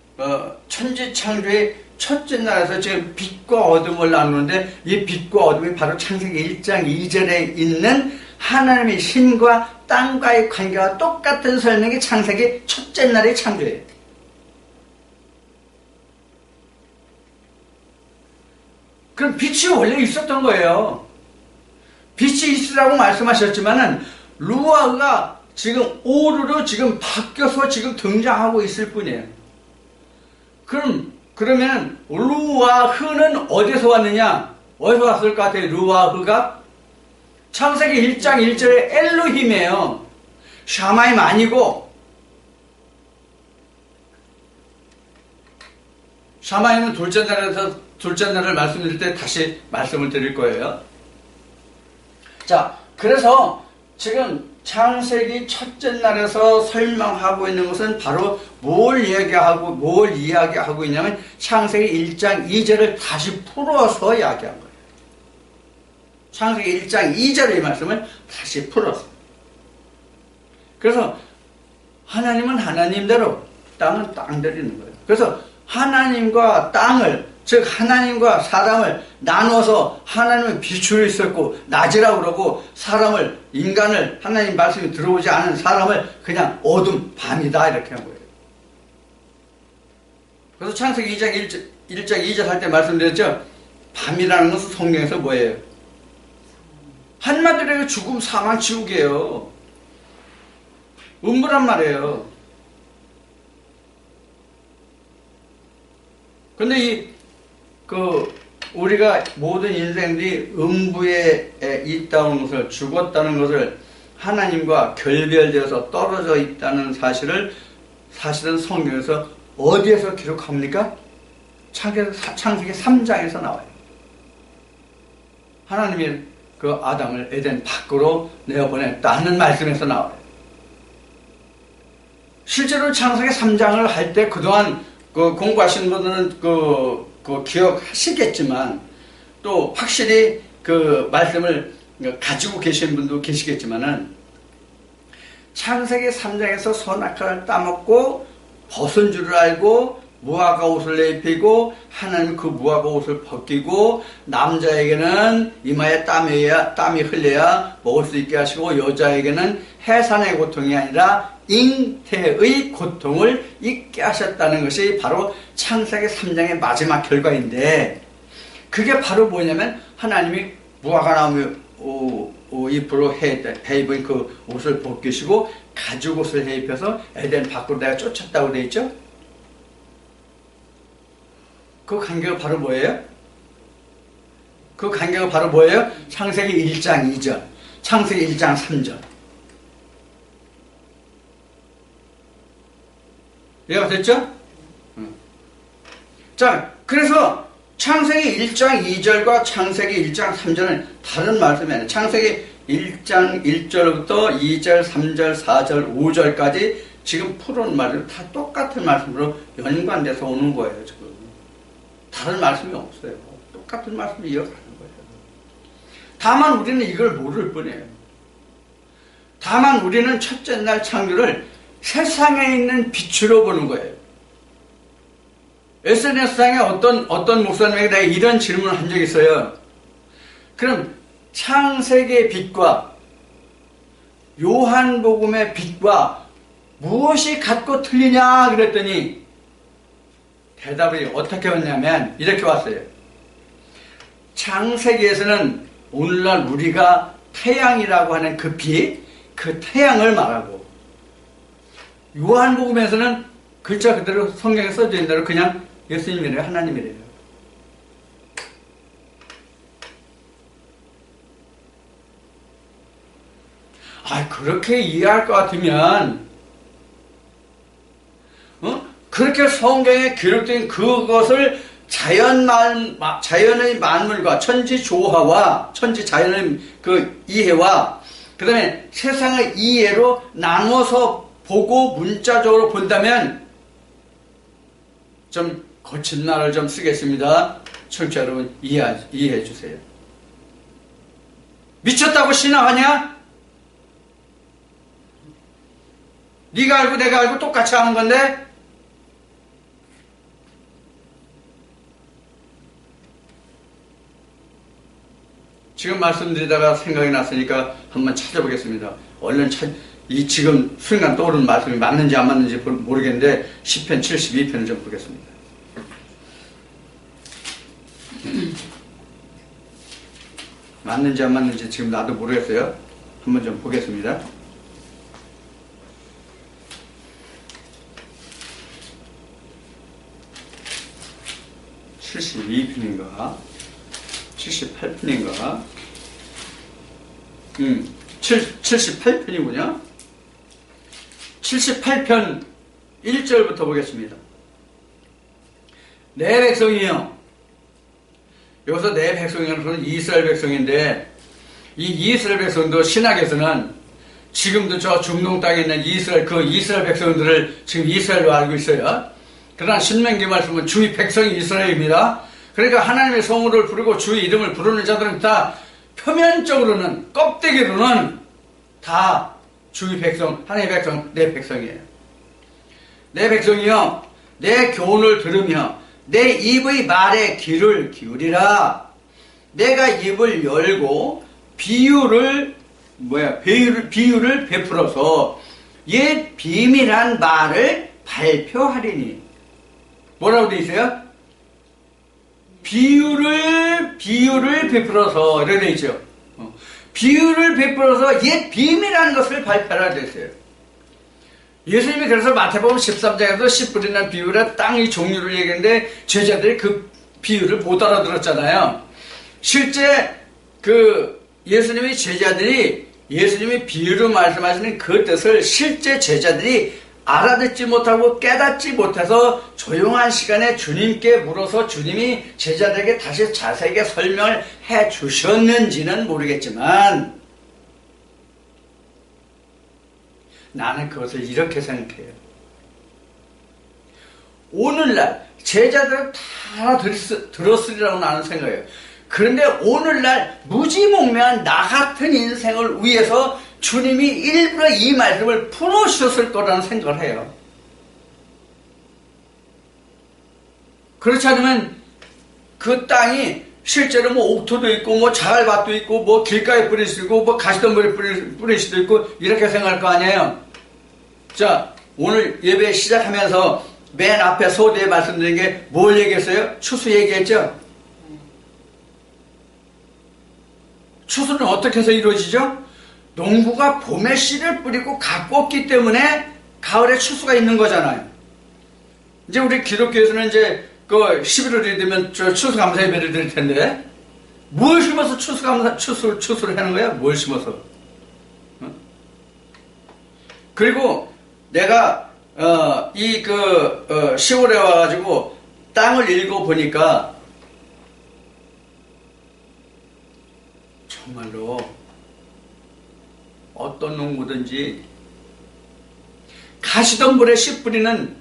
천지창조의 첫째 날에서 지금 빛과 어둠을 나누는데 이 빛과 어둠이 바로 창세기 1장 2절에 있는 하나님의 신과 땅과의 관계와 똑같은 설명이 창세기 첫째 날의 창조예요. 그럼 빛이 원래 있었던 거예요. 빛이 있으라고 말씀하셨지만은 루아흐가 지금 오르로 지금 바뀌어서 지금 등장하고 있을 뿐이에요. 그러면 루아흐는 어디서 왔느냐? 어디서 왔을 것 같아요? 루아흐가 창세기 1장 1절에 엘로힘이에요. 샤마임 아니고 샤마임은 둘째 날을 말씀드릴 때 다시 말씀을 드릴 거예요. 자, 그래서 지금 창세기 첫째 날에서 설명하고 있는 것은 바로 뭘 이야기하고 있냐면 창세기 1장 2절을 다시 풀어서 이야기한 거예요. 창세기 1장 2절의 말씀을 다시 풀어서. 그래서 하나님은 하나님대로, 땅은 땅대로 있는 거예요. 그래서 하나님과 땅을, 즉 하나님과 사람을 나눠서 하나님은 빛으로 있었고 낮이라고 그러고 사람을, 인간을, 하나님 말씀이 들어오지 않은 사람을 그냥 어둠, 밤이다 이렇게 한 거예요. 그래서 창세기 1장 2절 할 때 말씀드렸죠. 밤이라는 것은 성경에서 뭐예요? 한마디로 죽음, 사망, 지옥이에요. 음부란 말이에요. 근데 우리가 모든 인생들이 음부에 있다는 것을, 죽었다는 것을, 하나님과 결별되어서 떨어져 있다는 사실은 성경에서 어디에서 기록합니까? 창세기 3장에서 나와요. 하나님이 그 아담을 에덴 밖으로 내어보냈다는 말씀에서 나와요. 실제로 창세기 3장을 할 때 그동안 공부하시는 분들은 기억하시겠지만 또 확실히 그 말씀을 가지고 계신 분도 계시겠지만은 창세기 3장에서 선악과를 따먹고 벗은 줄을 알고 무화과 옷을 입히고 하나님 그 무화과 옷을 벗기고 남자에게는 이마에 땀이 흘려야 먹을 수 있게 하시고 여자에게는 해산의 고통이 아니라 잉태의 고통을 잊게 하셨다는 것이 바로 창세기 3장의 마지막 결과인데, 그게 바로 뭐냐면 하나님이 무화과나무 잎으로 해 입은 그 옷을 벗기시고 가죽 옷을 해 입혀서 에덴 밖으로 내가 쫓았다고 되어 있죠. 그 관계가 바로 뭐예요? 창세기 1장 2절, 창세기 1장 3절. 이해가 됐죠? 자, 그래서 창세기 1장 2절과 창세기 1장 3절은 다른 말씀이 아니에요. 창세기 1장 1절부터 2절, 3절, 4절, 5절까지 지금 풀어놓은 말은 다 똑같은 말씀으로 연관돼서 오는 거예요. 지금 다른 말씀이 없어요. 똑같은 말씀을 이어가는 거예요. 다만 우리는 이걸 모를 뿐이에요. 다만 우리는 첫째 날 창조를 세상에 있는 빛으로 보는 거예요. SNS상에 어떤 목사님에게 내가 이런 질문을 한 적이 있어요. 그럼 창세기의 빛과 요한복음의 빛과 무엇이 같고 틀리냐 그랬더니 대답이 어떻게 왔냐면 이렇게 왔어요. 창세기에서는 오늘날 우리가 태양이라고 하는 그 빛, 그 태양을 말하고, 요한복음에서는 글자 그대로 성경에 써져 있는 대로 그냥 예수님이래요. 하나님이래요. 그렇게 이해할 것 같으면 그렇게 성경에 기록된 그것을 자연의 만물과 천지조화와 천지자연의 그 이해와 그 다음에 세상의 이해로 나눠서 보고 문자적으로 본다면, 좀 거친 말을 좀 쓰겠습니다. 청취자 여러분 이해해 주세요. 미쳤다고 신앙하냐? 네가 알고 내가 알고 똑같이 하는 건데, 지금 말씀드리다가 생각이 났으니까 한번 찾아보겠습니다. 얼른 이 지금 순간 떠오르는 말씀이 맞는지 안 맞는지 모르겠는데 시편 72편을 좀 보겠습니다. 맞는지 안 맞는지 지금 나도 모르겠어요. 한번 좀 보겠습니다. (72편인가) 78편인가? 78편이군요. 78편 1절부터 보겠습니다. 내 백성이요. 여기서 내 백성이라는 이스라엘 백성인데, 이 이스라엘 백성도 신학에서는 지금도 저 중동 땅에 있는 이스라엘 백성들을 지금 이스라엘로 알고 있어요. 그러나 신명기 말씀은 주의 백성이 이스라엘입니다. 그러니까 하나님의 성호를 부르고 주의 이름을 부르는 자들은 다 표면적으로는, 껍데기로는 다 주의 백성, 하나님의 백성, 내 백성이에요. 내 백성이여, 내 교훈을 들으며 내 입의 말에 귀를 기울이라. 내가 입을 열고 비유를 베풀어서 옛 비밀한 말을 발표하리니. 뭐라고 돼 있어요? 비유를 베풀어서, 이렇게 돼 있죠. 비유를 베풀어서 옛 비밀한 것을 발표하라 됐어요. 예수님이 그래서 마태복음 13장에서 씨 뿌리는 비유라 땅의 종류를 얘기했는데 제자들이 그 비유를 못 알아들었잖아요. 실제 예수님이 제자들이 예수님이 비유로 말씀하시는 그 뜻을 실제 제자들이 알아듣지 못하고 깨닫지 못해서 조용한 시간에 주님께 물어서 주님이 제자들에게 다시 자세하게 설명을 해 주셨는지는 모르겠지만, 나는 그것을 이렇게 생각해요. 오늘날 제자들은 다 들었으리라고 나는 생각해요. 그런데 오늘날 무지몽매한 나 같은 인생을 위해서 주님이 일부러 이 말씀을 풀어주셨을 거라는 생각을 해요. 그렇지 않으면 그 땅이 실제로 옥토도 있고 자갈밭도 있고 길가에 뿌릴 수도 있고 가시덤불에 뿌릴 수도 있고 이렇게 생각할 거 아니에요. 자, 오늘 예배 시작하면서 맨 앞에 소대에 말씀드린 게 뭘 얘기했어요? 추수 얘기했죠? 추수는 어떻게 해서 이루어지죠? 농부가 봄에 씨를 뿌리고 각 뽑기 때문에 가을에 추수가 있는 거잖아요. 이제 우리 기독교에서는 이제 11월이 되면 추수감사 예배를 드릴 텐데, 뭘 심어서 추수를 하는 거야? 뭘 심어서? 그리고 내가 10월에 와가지고 땅을 읽어보니까 정말로 어떤 농부든지 가시덤불에 씨 뿌리는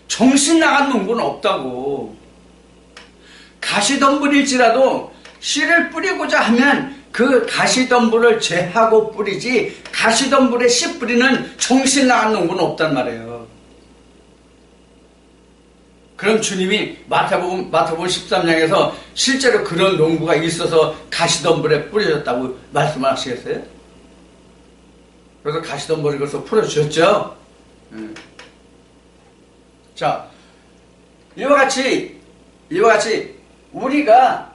정신 나간 농부는 없다고. 가시덤불일지라도 씨를 뿌리고자 하면 그 가시덤불을 제하고 뿌리지, 가시덤불에 씨 뿌리는 정신 나간 농부는 없단 말이에요. 그럼 주님이 마태복음 13장에서 실제로 그런 농부가 있어서 가시덤불에 뿌려졌다고 말씀을 하시겠어요? 그래서 가시덤불을 그래서 풀어주셨죠. 음. 자, 이와 같이 우리가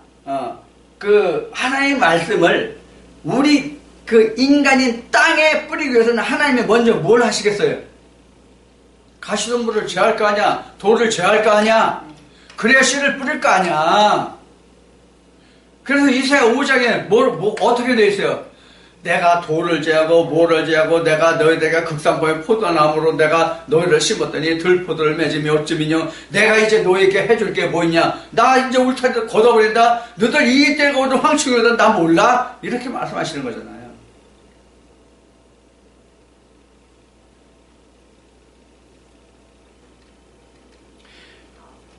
그 하나님의 말씀을 우리 그 인간인 땅에 뿌리기 위해서는 하나님이 먼저 뭘 하시겠어요? 가시덤불을 제할 거 아니야? 돌을 제할 거 아니야? 그래야 씨를 뿌릴 거 아니야? 그래서 이사야 5장에 어떻게 돼 있어요? 내가 돌을 제하고 뭐를 제하고 내가 너희들에게 극산포의 포도나무로 내가 너희를 심었더니 들포도를 맺으며 어찌미뇨 내가 이제 너희에게 해줄 게 뭐 있냐? 나 이제 울타리를 걷어버린다? 너희들 이 때거든 황충이거든 나 몰라? 이렇게 말씀하시는 거잖아요.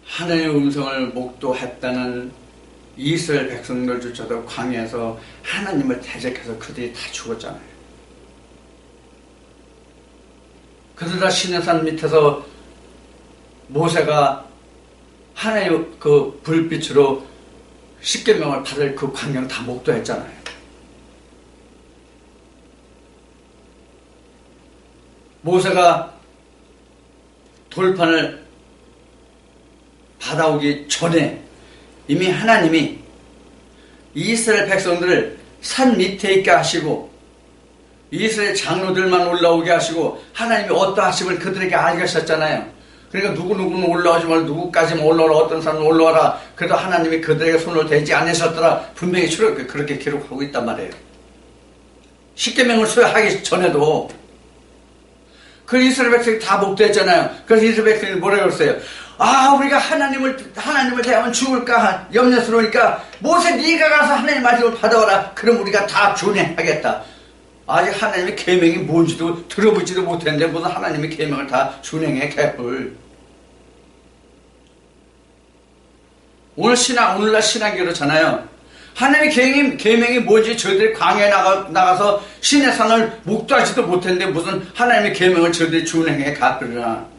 하나님의 음성을 목도했다는 이스라엘 백성들조차도 광야에서 하나님을 대적해서 그들이 다 죽었잖아요. 그들 다 시내산 밑에서 모세가 하나님의 그 불빛으로 십계명을 받을 그 광야를 다 목도했잖아요. 모세가 돌판을 받아오기 전에 이미 하나님이 이스라엘 백성들을 산 밑에 있게 하시고 이스라엘 장로들만 올라오게 하시고 하나님이 어떠하심을 그들에게 알게 하셨잖아요. 그러니까 누구누구는 올라오지 말고 누구까지만 올라오라 어떤 사람은 올라와라. 그래도 하나님이 그들에게 손을 대지 않으셨더라. 분명히 그렇게 기록하고 있단 말이에요. 십계명을 수행하기 전에도 그 이스라엘 백성이 다 목도했잖아요. 그래서 이스라엘 백성이 뭐라고 했어요? 우리가 하나님을 대하면 죽을까 염려스러우니까 모세 네가 가서 하나님 말씀을 받아와라. 그럼 우리가 다 준행하겠다. 아직 하나님의 계명이 뭔지도 들어보지도 못했는데 무슨 하나님의 계명을 다 준행해 개뿔. 오늘날 신앙이 그렇잖아요. 하나님의 계명이 뭔지 저희들이 광야에 나가서 신의 산을 목도하지도 못했는데 무슨 하나님의 계명을 저희들이 준행해 가버리나.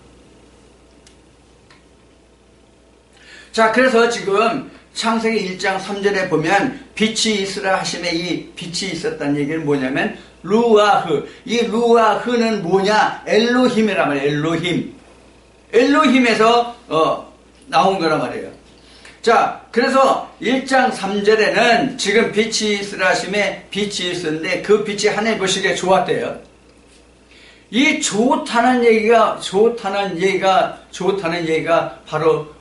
자, 그래서 지금 창세기 1장 3절에 보면 빛이 있으라 하심에 이 빛이 있었다는 얘기는 뭐냐면 루아흐. 이 루아흐는 뭐냐? 엘로힘이란 말이에요. 엘로힘. 엘로힘에서 나온 거란 말이에요. 자, 그래서 1장 3절에는 지금 빛이 있으라 하심에 빛이 있었는데 그 빛이 하나님 보시기에 좋았대요. 이 좋다는 얘기가 바로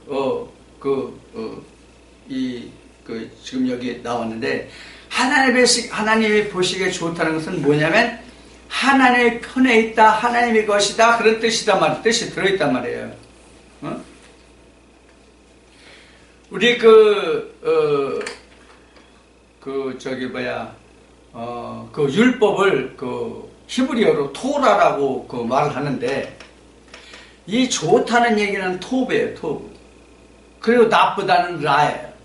지금 여기 나왔는데, 하나님이 보시기에 좋다는 것은 뭐냐면, 하나님의 편에 있다, 하나님의 것이다, 그런 뜻이 들어있단 말이에요. 우리 율법을 히브리어로 토라라고 말을 하는데, 이 좋다는 얘기는 토브예요, 토브. 그리고 나쁘다는 라예요.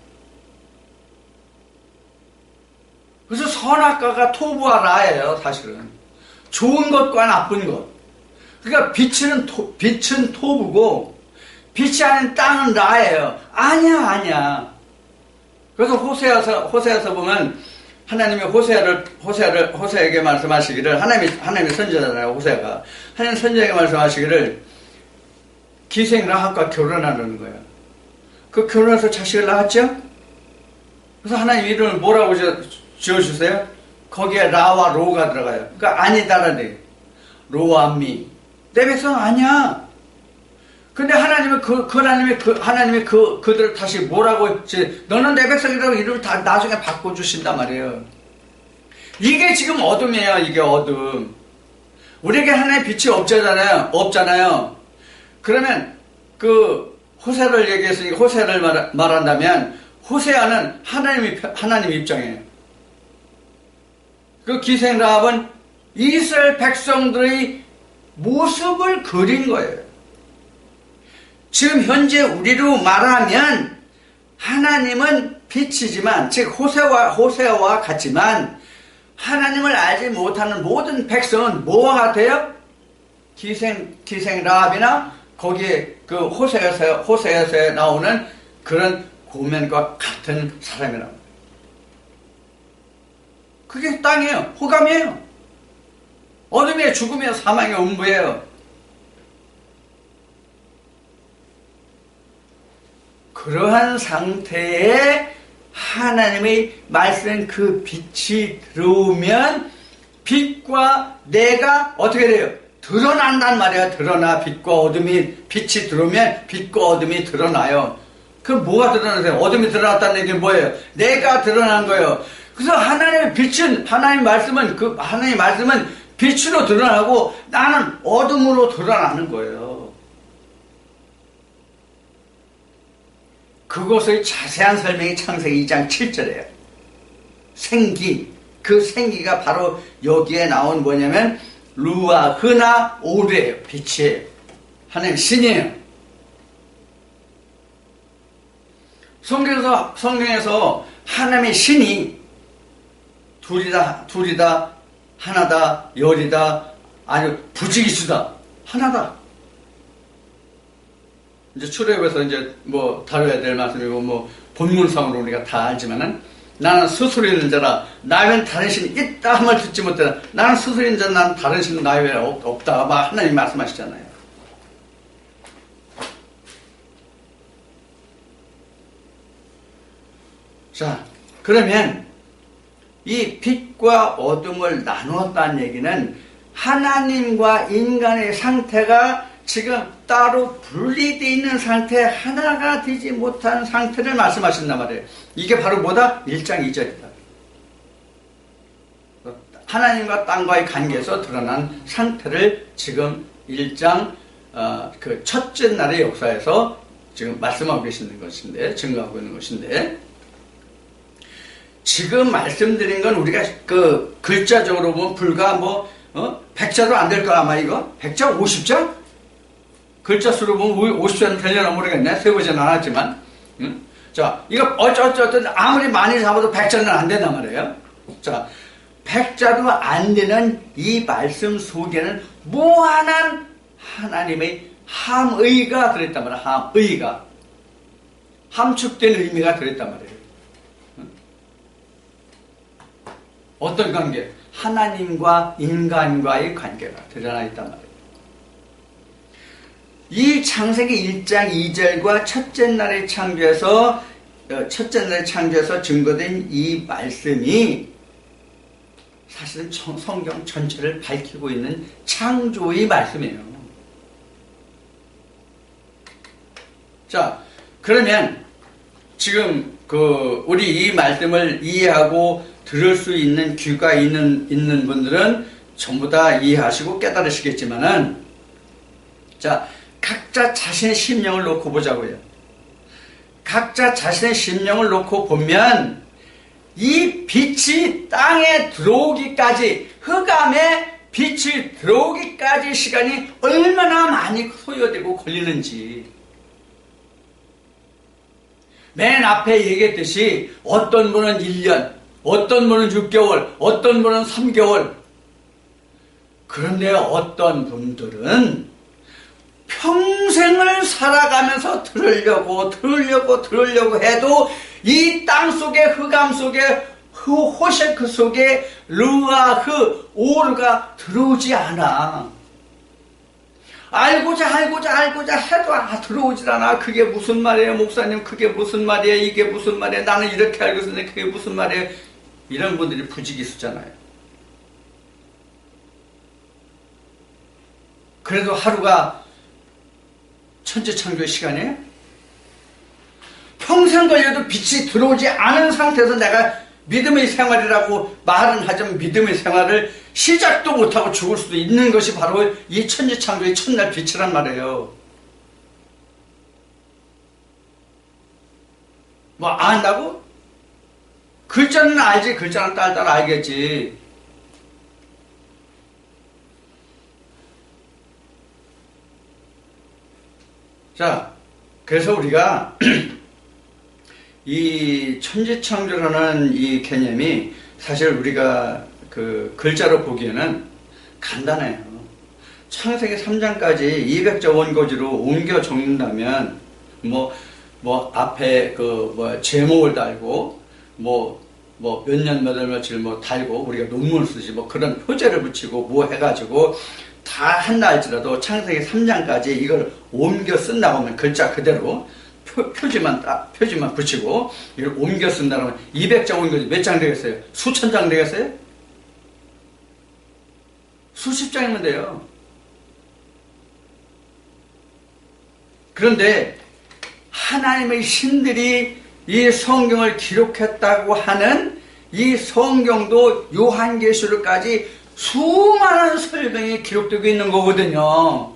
그래서 선악과가 토부와 라예요, 사실은. 좋은 것과 나쁜 것. 그러니까 빛은 토부고, 빛이 아닌 땅은 라예요. 아니야. 그래서 호세아서 보면, 하나님이 호세에게 말씀하시기를, 하나님이 선지자잖아요, 호세아가. 하나님 선지자에게 말씀하시기를, 기생 라합과 결혼하는 거예요. 그 결혼해서 자식을 낳았죠? 그래서 하나님 이름을 뭐라고 지어주세요? 거기에 라와 로가 들어가요. 그러니까 아니다라는 얘기. 로암미. 내 백성 아니야. 근데 하나님이 그들을 다시 뭐라고 했지? 너는 내 백성이라고 이름을 다 나중에 바꿔주신단 말이에요. 이게 지금 어둠이에요, 이게 어둠. 우리에게 하나님의 빛이 없잖아요. 그러면 호세를 얘기했으니까 호세를 말한다면 호세아는 하나님 입장이에요. 그 기생 라합은 이스라엘 백성들의 모습을 그린 거예요. 지금 현재 우리로 말하면 하나님은 빛이지만, 즉 호세아와 같지만 하나님을 알지 못하는 모든 백성은 뭐와 같아요? 기생 라합이나 거기에 호세아서에 나오는 그런 고면과 같은 사람이라고. 그게 땅이에요. 호감이에요. 어둠이에요. 죽음이에요. 사망의 음부예요. 그러한 상태에 하나님의 말씀 그 빛이 들어오면 빛과 내가 어떻게 돼요? 드러난단 말이야. 드러나. 빛과 어둠이, 빛이 들어오면 빛과 어둠이 드러나요. 그럼 뭐가 드러나세요? 어둠이 드러났다는 얘기는 뭐예요? 내가 드러난 거예요. 그래서 하나님의 빛은, 하나님의 말씀은 빛으로 드러나고 나는 어둠으로 드러나는 거예요. 그것의 자세한 설명이 창세기 2장 7절이에요. 생기. 그 생기가 바로 여기에 나온 뭐냐면 루아흐나 오르예요. 빛이에요. 하나님 신이에요. 성경에서 하나님의 신이 둘이다, 하나다, 열이다, 아주 부지기수다, 하나다. 이제 출애굽에서 이제 뭐 다뤄야 될 말씀이고 뭐 본문상으로 우리가 다 알지만은 나는 스스로 있는 자라 나 외엔 다른 신이 있다 함을 듣지 못하라. 나는 스스로 있는 자라 나는 다른 신은 나 외에 없다. 막 하나님 말씀하시잖아요. 자, 그러면 이 빛과 어둠을 나누었다는 얘기는 하나님과 인간의 상태가 지금 따로 분리되어 있는 상태, 하나가 되지 못한 상태를 말씀하신단 말이에요. 이게 바로 뭐다? 1장 2절이다. 하나님과 땅과의 관계에서 드러난 상태를 지금 1장 그 첫째 날의 역사에서 지금 말씀하고 계시는 것인데, 증거하고 있는 것인데, 지금 말씀드린 건 우리가 그 글자적으로 보면 불과 100자도 안 될 거 아마 이거? 100자? 50자? 글자 수로 보면 50자는 되려나 모르겠네. 세보지는 않았지만. 응? 자, 이거 어쩌든 아무리 많이 잡아도 100자는 안 된단 말이에요. 자, 100자도 안 되는 이 말씀 속에는 무한한 하나님의 함의가 들어있단 말이에요. 함의가. 함축된 의미가 들어있단 말이에요. 어떤 관계? 하나님과 인간과의 관계가 드러나 있단 말이에요. 이 창세기 1장 2절과 첫째 날의 창조에서 증거된 이 말씀이 사실은 성경 전체를 밝히고 있는 창조의 말씀이에요. 자, 그러면 지금 우리 이 말씀을 이해하고 들을 수 있는 귀가 있는 분들은 전부 다 이해하시고 깨달으시겠지만은, 자, 각자 자신의 심령을 놓고 보자고요. 각자 자신의 심령을 놓고 보면 이 빛이 땅에 들어오기까지, 흑암에 빛이 들어오기까지 시간이 얼마나 많이 소요되고 걸리는지. 맨 앞에 얘기했듯이 어떤 분은 1년, 어떤 분은 6개월, 어떤 분은 3개월. 그런데 어떤 분들은 평생을 살아가면서 들으려고 해도 이 땅 속에, 흑암 속에, 호셰크 속에 루아흐, 오르가 들어오지 않아. 알고자 해도 들어오질 않아. 그게 무슨 말이에요, 목사님? 그게 무슨 말이에요? 이게 무슨 말이에요? 나는 이렇게 알고 있었는데 그게 무슨 말이에요? 이런 분들이 부지기수잖아요. 그래도 하루가 천지창조의 시간이에요? 평생 걸려도 빛이 들어오지 않은 상태에서 내가 믿음의 생활이라고 말은 하지만 믿음의 생활을 시작도 못하고 죽을 수도 있는 것이 바로 이 천지창조의 첫날 빛이란 말이에요. 뭐 안다고? 글자는 알지. 글자는 딸딸 알겠지. 자, 그래서 우리가 이 천지창조라는 이 개념이 사실 우리가 그 글자로 보기에는 간단해요. 창세기 3장까지 200자 원고지로 옮겨 적는다면 앞에 제목을 달고 몇 년 몇 월 며칠 달고 우리가 논문을 쓰지 그런 표제를 붙이고 해가지고 다 한다 할지라도 창세기 3장까지 이걸 옮겨 쓴다고 하면 글자 그대로 표지만 붙이고 이걸 옮겨 쓴다면 200장 옮겨서 몇 장 되겠어요? 수천 장 되겠어요? 수십 장이면 돼요. 그런데 하나님의 신들이 이 성경을 기록했다고 하는 이 성경도 요한계시록까지 수많은 설명이 기록되고 있는 거거든요.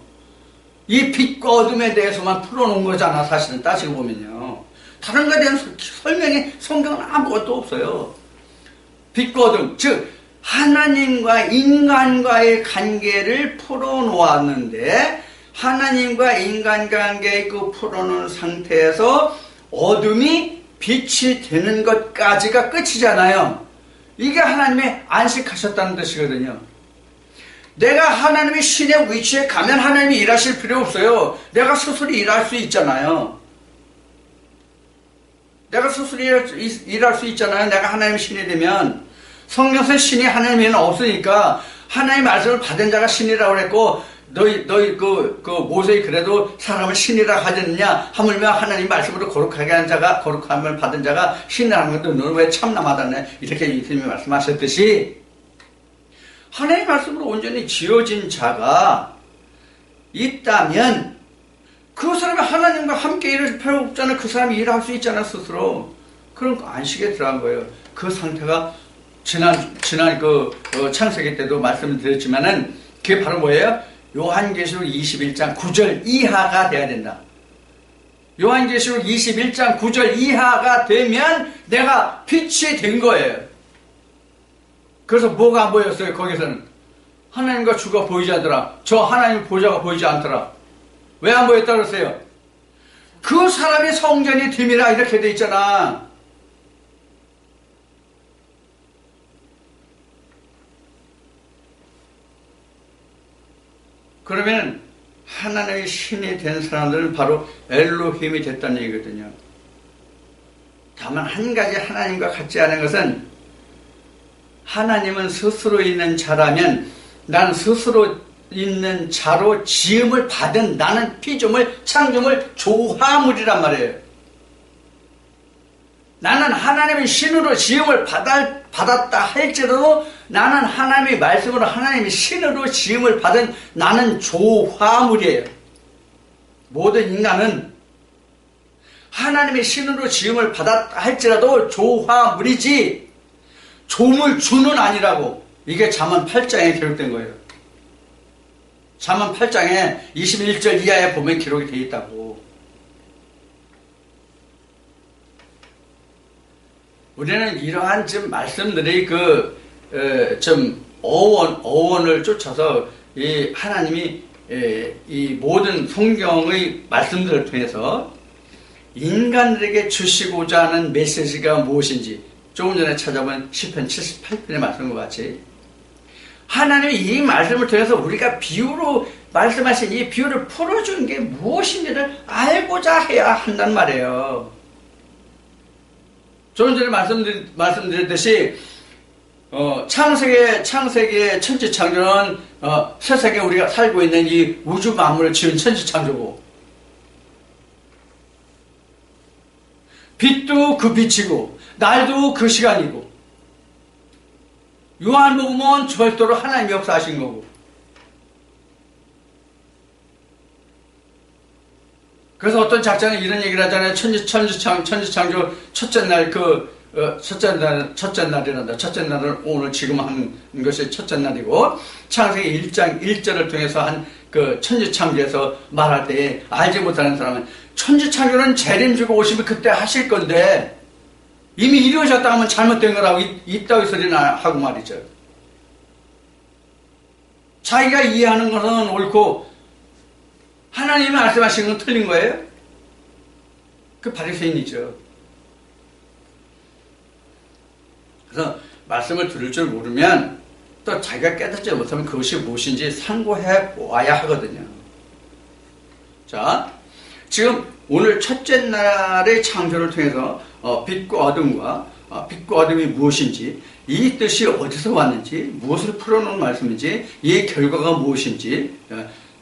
이 빛과 어둠에 대해서만 풀어놓은 거잖아, 사실은 따지고 보면요. 다른 것에 대한 설명이 성경은 아무것도 없어요. 빛과 어둠, 즉 하나님과 인간과의 관계를 풀어놓았는데 하나님과 인간 관계의 그 풀어놓은 상태에서 어둠이 빛이 되는 것까지가 끝이잖아요. 이게 하나님의 안식하셨다는 뜻이거든요. 내가 하나님의 신의 위치에 가면 하나님이 일하실 필요 없어요. 내가 스스로 일할 수 있잖아요. 내가 스스로 일할 수 있잖아요. 내가 하나님의 신이 되면. 성경에서 신이 하나님에는 없으니까 하나님의 말씀을 받은 자가 신이라고 그랬고 너희 모세의 그래도 사람을 신이라고 하겠느냐 하물며 하나님 말씀으로 거룩하게 한 자가 거룩함을 받은 자가 신이라는 것도 너는 왜 참남하다네 이렇게 예수님이 말씀하셨듯이 하나님의 말씀으로 온전히 지어진 자가 있다면 그 사람이 하나님과 함께 일할 필요 없잖아. 그 사람이 일할 수 있잖아 스스로. 그런 거 안식에 들어간 거예요. 그 상태가 지난 창세기 때도 말씀을 드렸지만은 그게 바로 뭐예요? 요한계시록 21장 9절 이하가 돼야 된다. 요한계시록 21장 9절 이하가 되면 내가 빛이 된 거예요. 그래서 뭐가 안 보였어요? 거기서는 하나님과 주가 보이지 않더라. 저 하나님 보좌가 보이지 않더라. 왜 안 보였다 그랬어요? 그 사람이 성전이 됨이라 이렇게 돼 있잖아. 그러면 하나님의 신이 된 사람들은 바로 엘로힘이 됐다는 얘기거든요. 다만 한 가지 하나님과 같지 않은 것은 하나님은 스스로 있는 자라면 나는 스스로 있는 자로 지음을 받은 나는 피조물, 창조물, 조화물이란 말이에요. 나는 하나님의 신으로 지음을 받았다 할지라도 나는 하나님의 말씀으로 하나님의 신으로 지음을 받은 나는 조화물이에요. 모든 인간은 하나님의 신으로 지음을 받았다 할지라도 조화물이지 조물주는 아니라고. 이게 잠언 8장에 기록된 거예요. 잠언 8장에 21절 이하에 보면 기록이 되어 있다고. 우리는 이러한 좀 말씀들이 어원을 쫓아서 이 하나님이 이 모든 성경의 말씀들을 통해서 인간들에게 주시고자 하는 메시지가 무엇인지 조금 전에 찾아본 시편 78편의 말씀과 같이 하나님이 이 말씀을 통해서 우리가 비유로 말씀하신 이 비유를 풀어준 게 무엇인지를 알고자 해야 한단 말이에요. 조금 전에 말씀드렸듯이 창세기의 천지창조는 세상에 우리가 살고 있는 이 우주 만물을 지은 천지창조고 빛도 그 빛이고 날도 그 시간이고 요한복음은 절대로 하나님이 역사하신 거고 그래서 어떤 작자는 이런 얘기를 하잖아요. 천지창조 첫째 날이란다. 첫째 날은 오늘 지금 하는 것이 첫째 날이고 창세기 1장 1절을 통해서 한 그 천지창조에서 말할 때 알지 못하는 사람은 천지창조는 재림주고 오시면 그때 하실 건데 이미 이루어졌다 하면 잘못된 거라고 이따위 소리나 하고 말이죠. 자기가 이해하는 것은 옳고 하나님이 말씀하신 건 틀린 거예요? 그 바리새인이죠. 그래서 말씀을 들을 줄 모르면 또 자기가 깨닫지 못하면 그것이 무엇인지 상고해 와야 하거든요. 자, 지금 오늘 첫째 날의 창조를 통해서 빛과 어둠이 무엇인지 이 뜻이 어디서 왔는지 무엇을 풀어놓은 말씀인지 이 결과가 무엇인지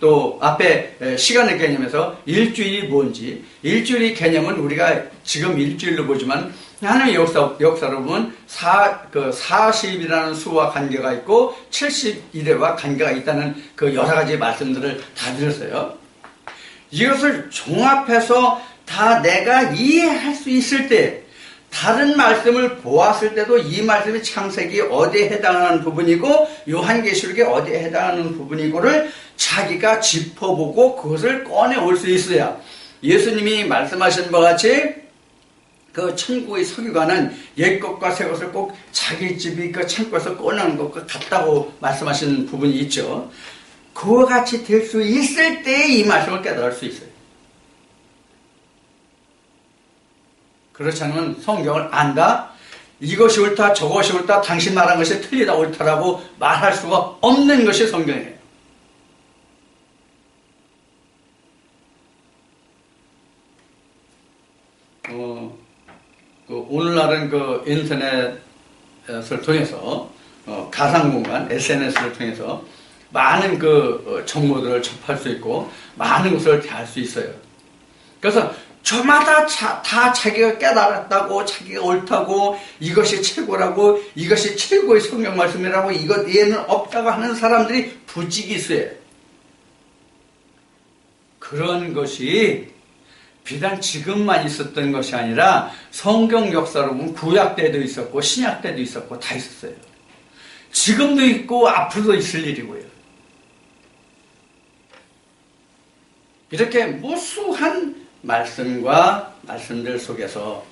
또 앞에 시간의 개념에서 일주일이 뭔지, 일주일의 개념은 우리가 지금 일주일로 보지만 하나님의 역사로 보면 40이라는 수와 관계가 있고 70일과 관계가 있다는 그 여러 가지 말씀들을 다 드렸어요. 이것을 종합해서 다 내가 이해할 수 있을 때, 다른 말씀을 보았을 때도 이 말씀이 창세기 어디에 해당하는 부분이고 요한계시록에 어디에 해당하는 부분이고를 자기가 짚어보고 그것을 꺼내올 수 있어야, 예수님이 말씀하신 바와 같이 그 천국의 서기관은 옛 것과 새 것을 꼭 자기 집이 그 창고에서 꺼내는 것과 같다고 말씀하신 부분이 있죠. 그와 같이 될 수 있을 때 이 말씀을 깨달을 수 있어요. 그렇지 않으면 성경을 안다, 이것이 옳다, 저것이 옳다, 당신 말한 것이 틀리다, 옳다라고 말할 수가 없는 것이 성경이에요. 오늘날은 그 인터넷을 통해서 가상공간, SNS를 통해서 많은 그 정보들을 접할 수 있고 많은 것을 대할 수 있어요. 그래서 저마다 다 자기가 깨달았다고, 자기가 옳다고, 이것이 최고라고, 이것이 최고의 성경 말씀이라고, 이것 얘는 없다고 하는 사람들이 부지기수예요. 그런 것이 비단 지금만 있었던 것이 아니라 성경 역사로 보면 구약 때도 있었고 신약 때도 있었고 다 있었어요. 지금도 있고 앞으로도 있을 일이고요. 이렇게 무수한 말씀과 말씀들 속에서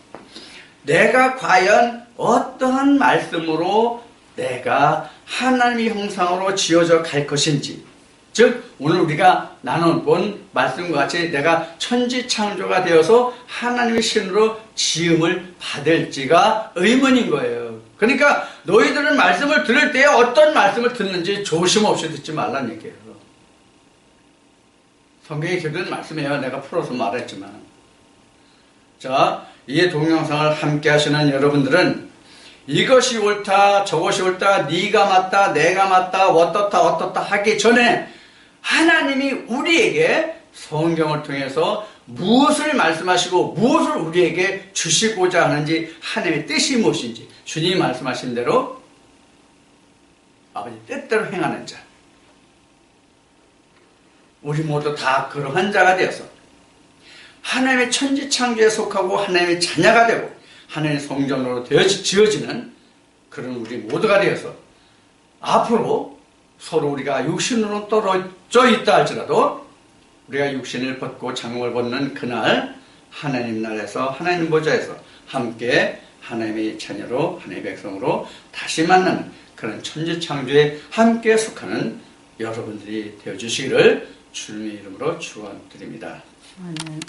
내가 과연 어떠한 말씀으로 내가 하나님의 형상으로 지어져 갈 것인지, 즉 오늘 우리가 나눠본 말씀과 같이 내가 천지창조가 되어서 하나님의 신으로 지음을 받을지가 의문인 거예요. 그러니까 너희들은 말씀을 들을 때 어떤 말씀을 듣는지 조심 없이 듣지 말라는 얘기예요. 성경에 기록된 말씀이에요. 내가 풀어서 말했지만. 자, 이 동영상을 함께 하시는 여러분들은 이것이 옳다, 저것이 옳다, 네가 맞다, 내가 맞다, 어떻다 하기 전에 하나님이 우리에게 성경을 통해서 무엇을 말씀하시고 무엇을 우리에게 주시고자 하는지, 하나님의 뜻이 무엇인지, 주님이 말씀하신 대로 아버지 뜻대로 행하는 자, 우리 모두 다 그러한 자가 되어서 하나님의 천지창조에 속하고 하나님의 자녀가 되고 하나님의 성전으로 지어지는 그런 우리 모두가 되어서 앞으로 서로 우리가 육신으로 떨어져 있다 할지라도 우리가 육신을 벗고 장막을 벗는 그날 하나님 나라에서, 하나님 보좌에서 함께 하나님의 자녀로, 하나님의 백성으로 다시 만나는 그런 천지창조에 함께 속하는 여러분들이 되어주시기를 주님의 이름으로 축원드립니다. 아멘.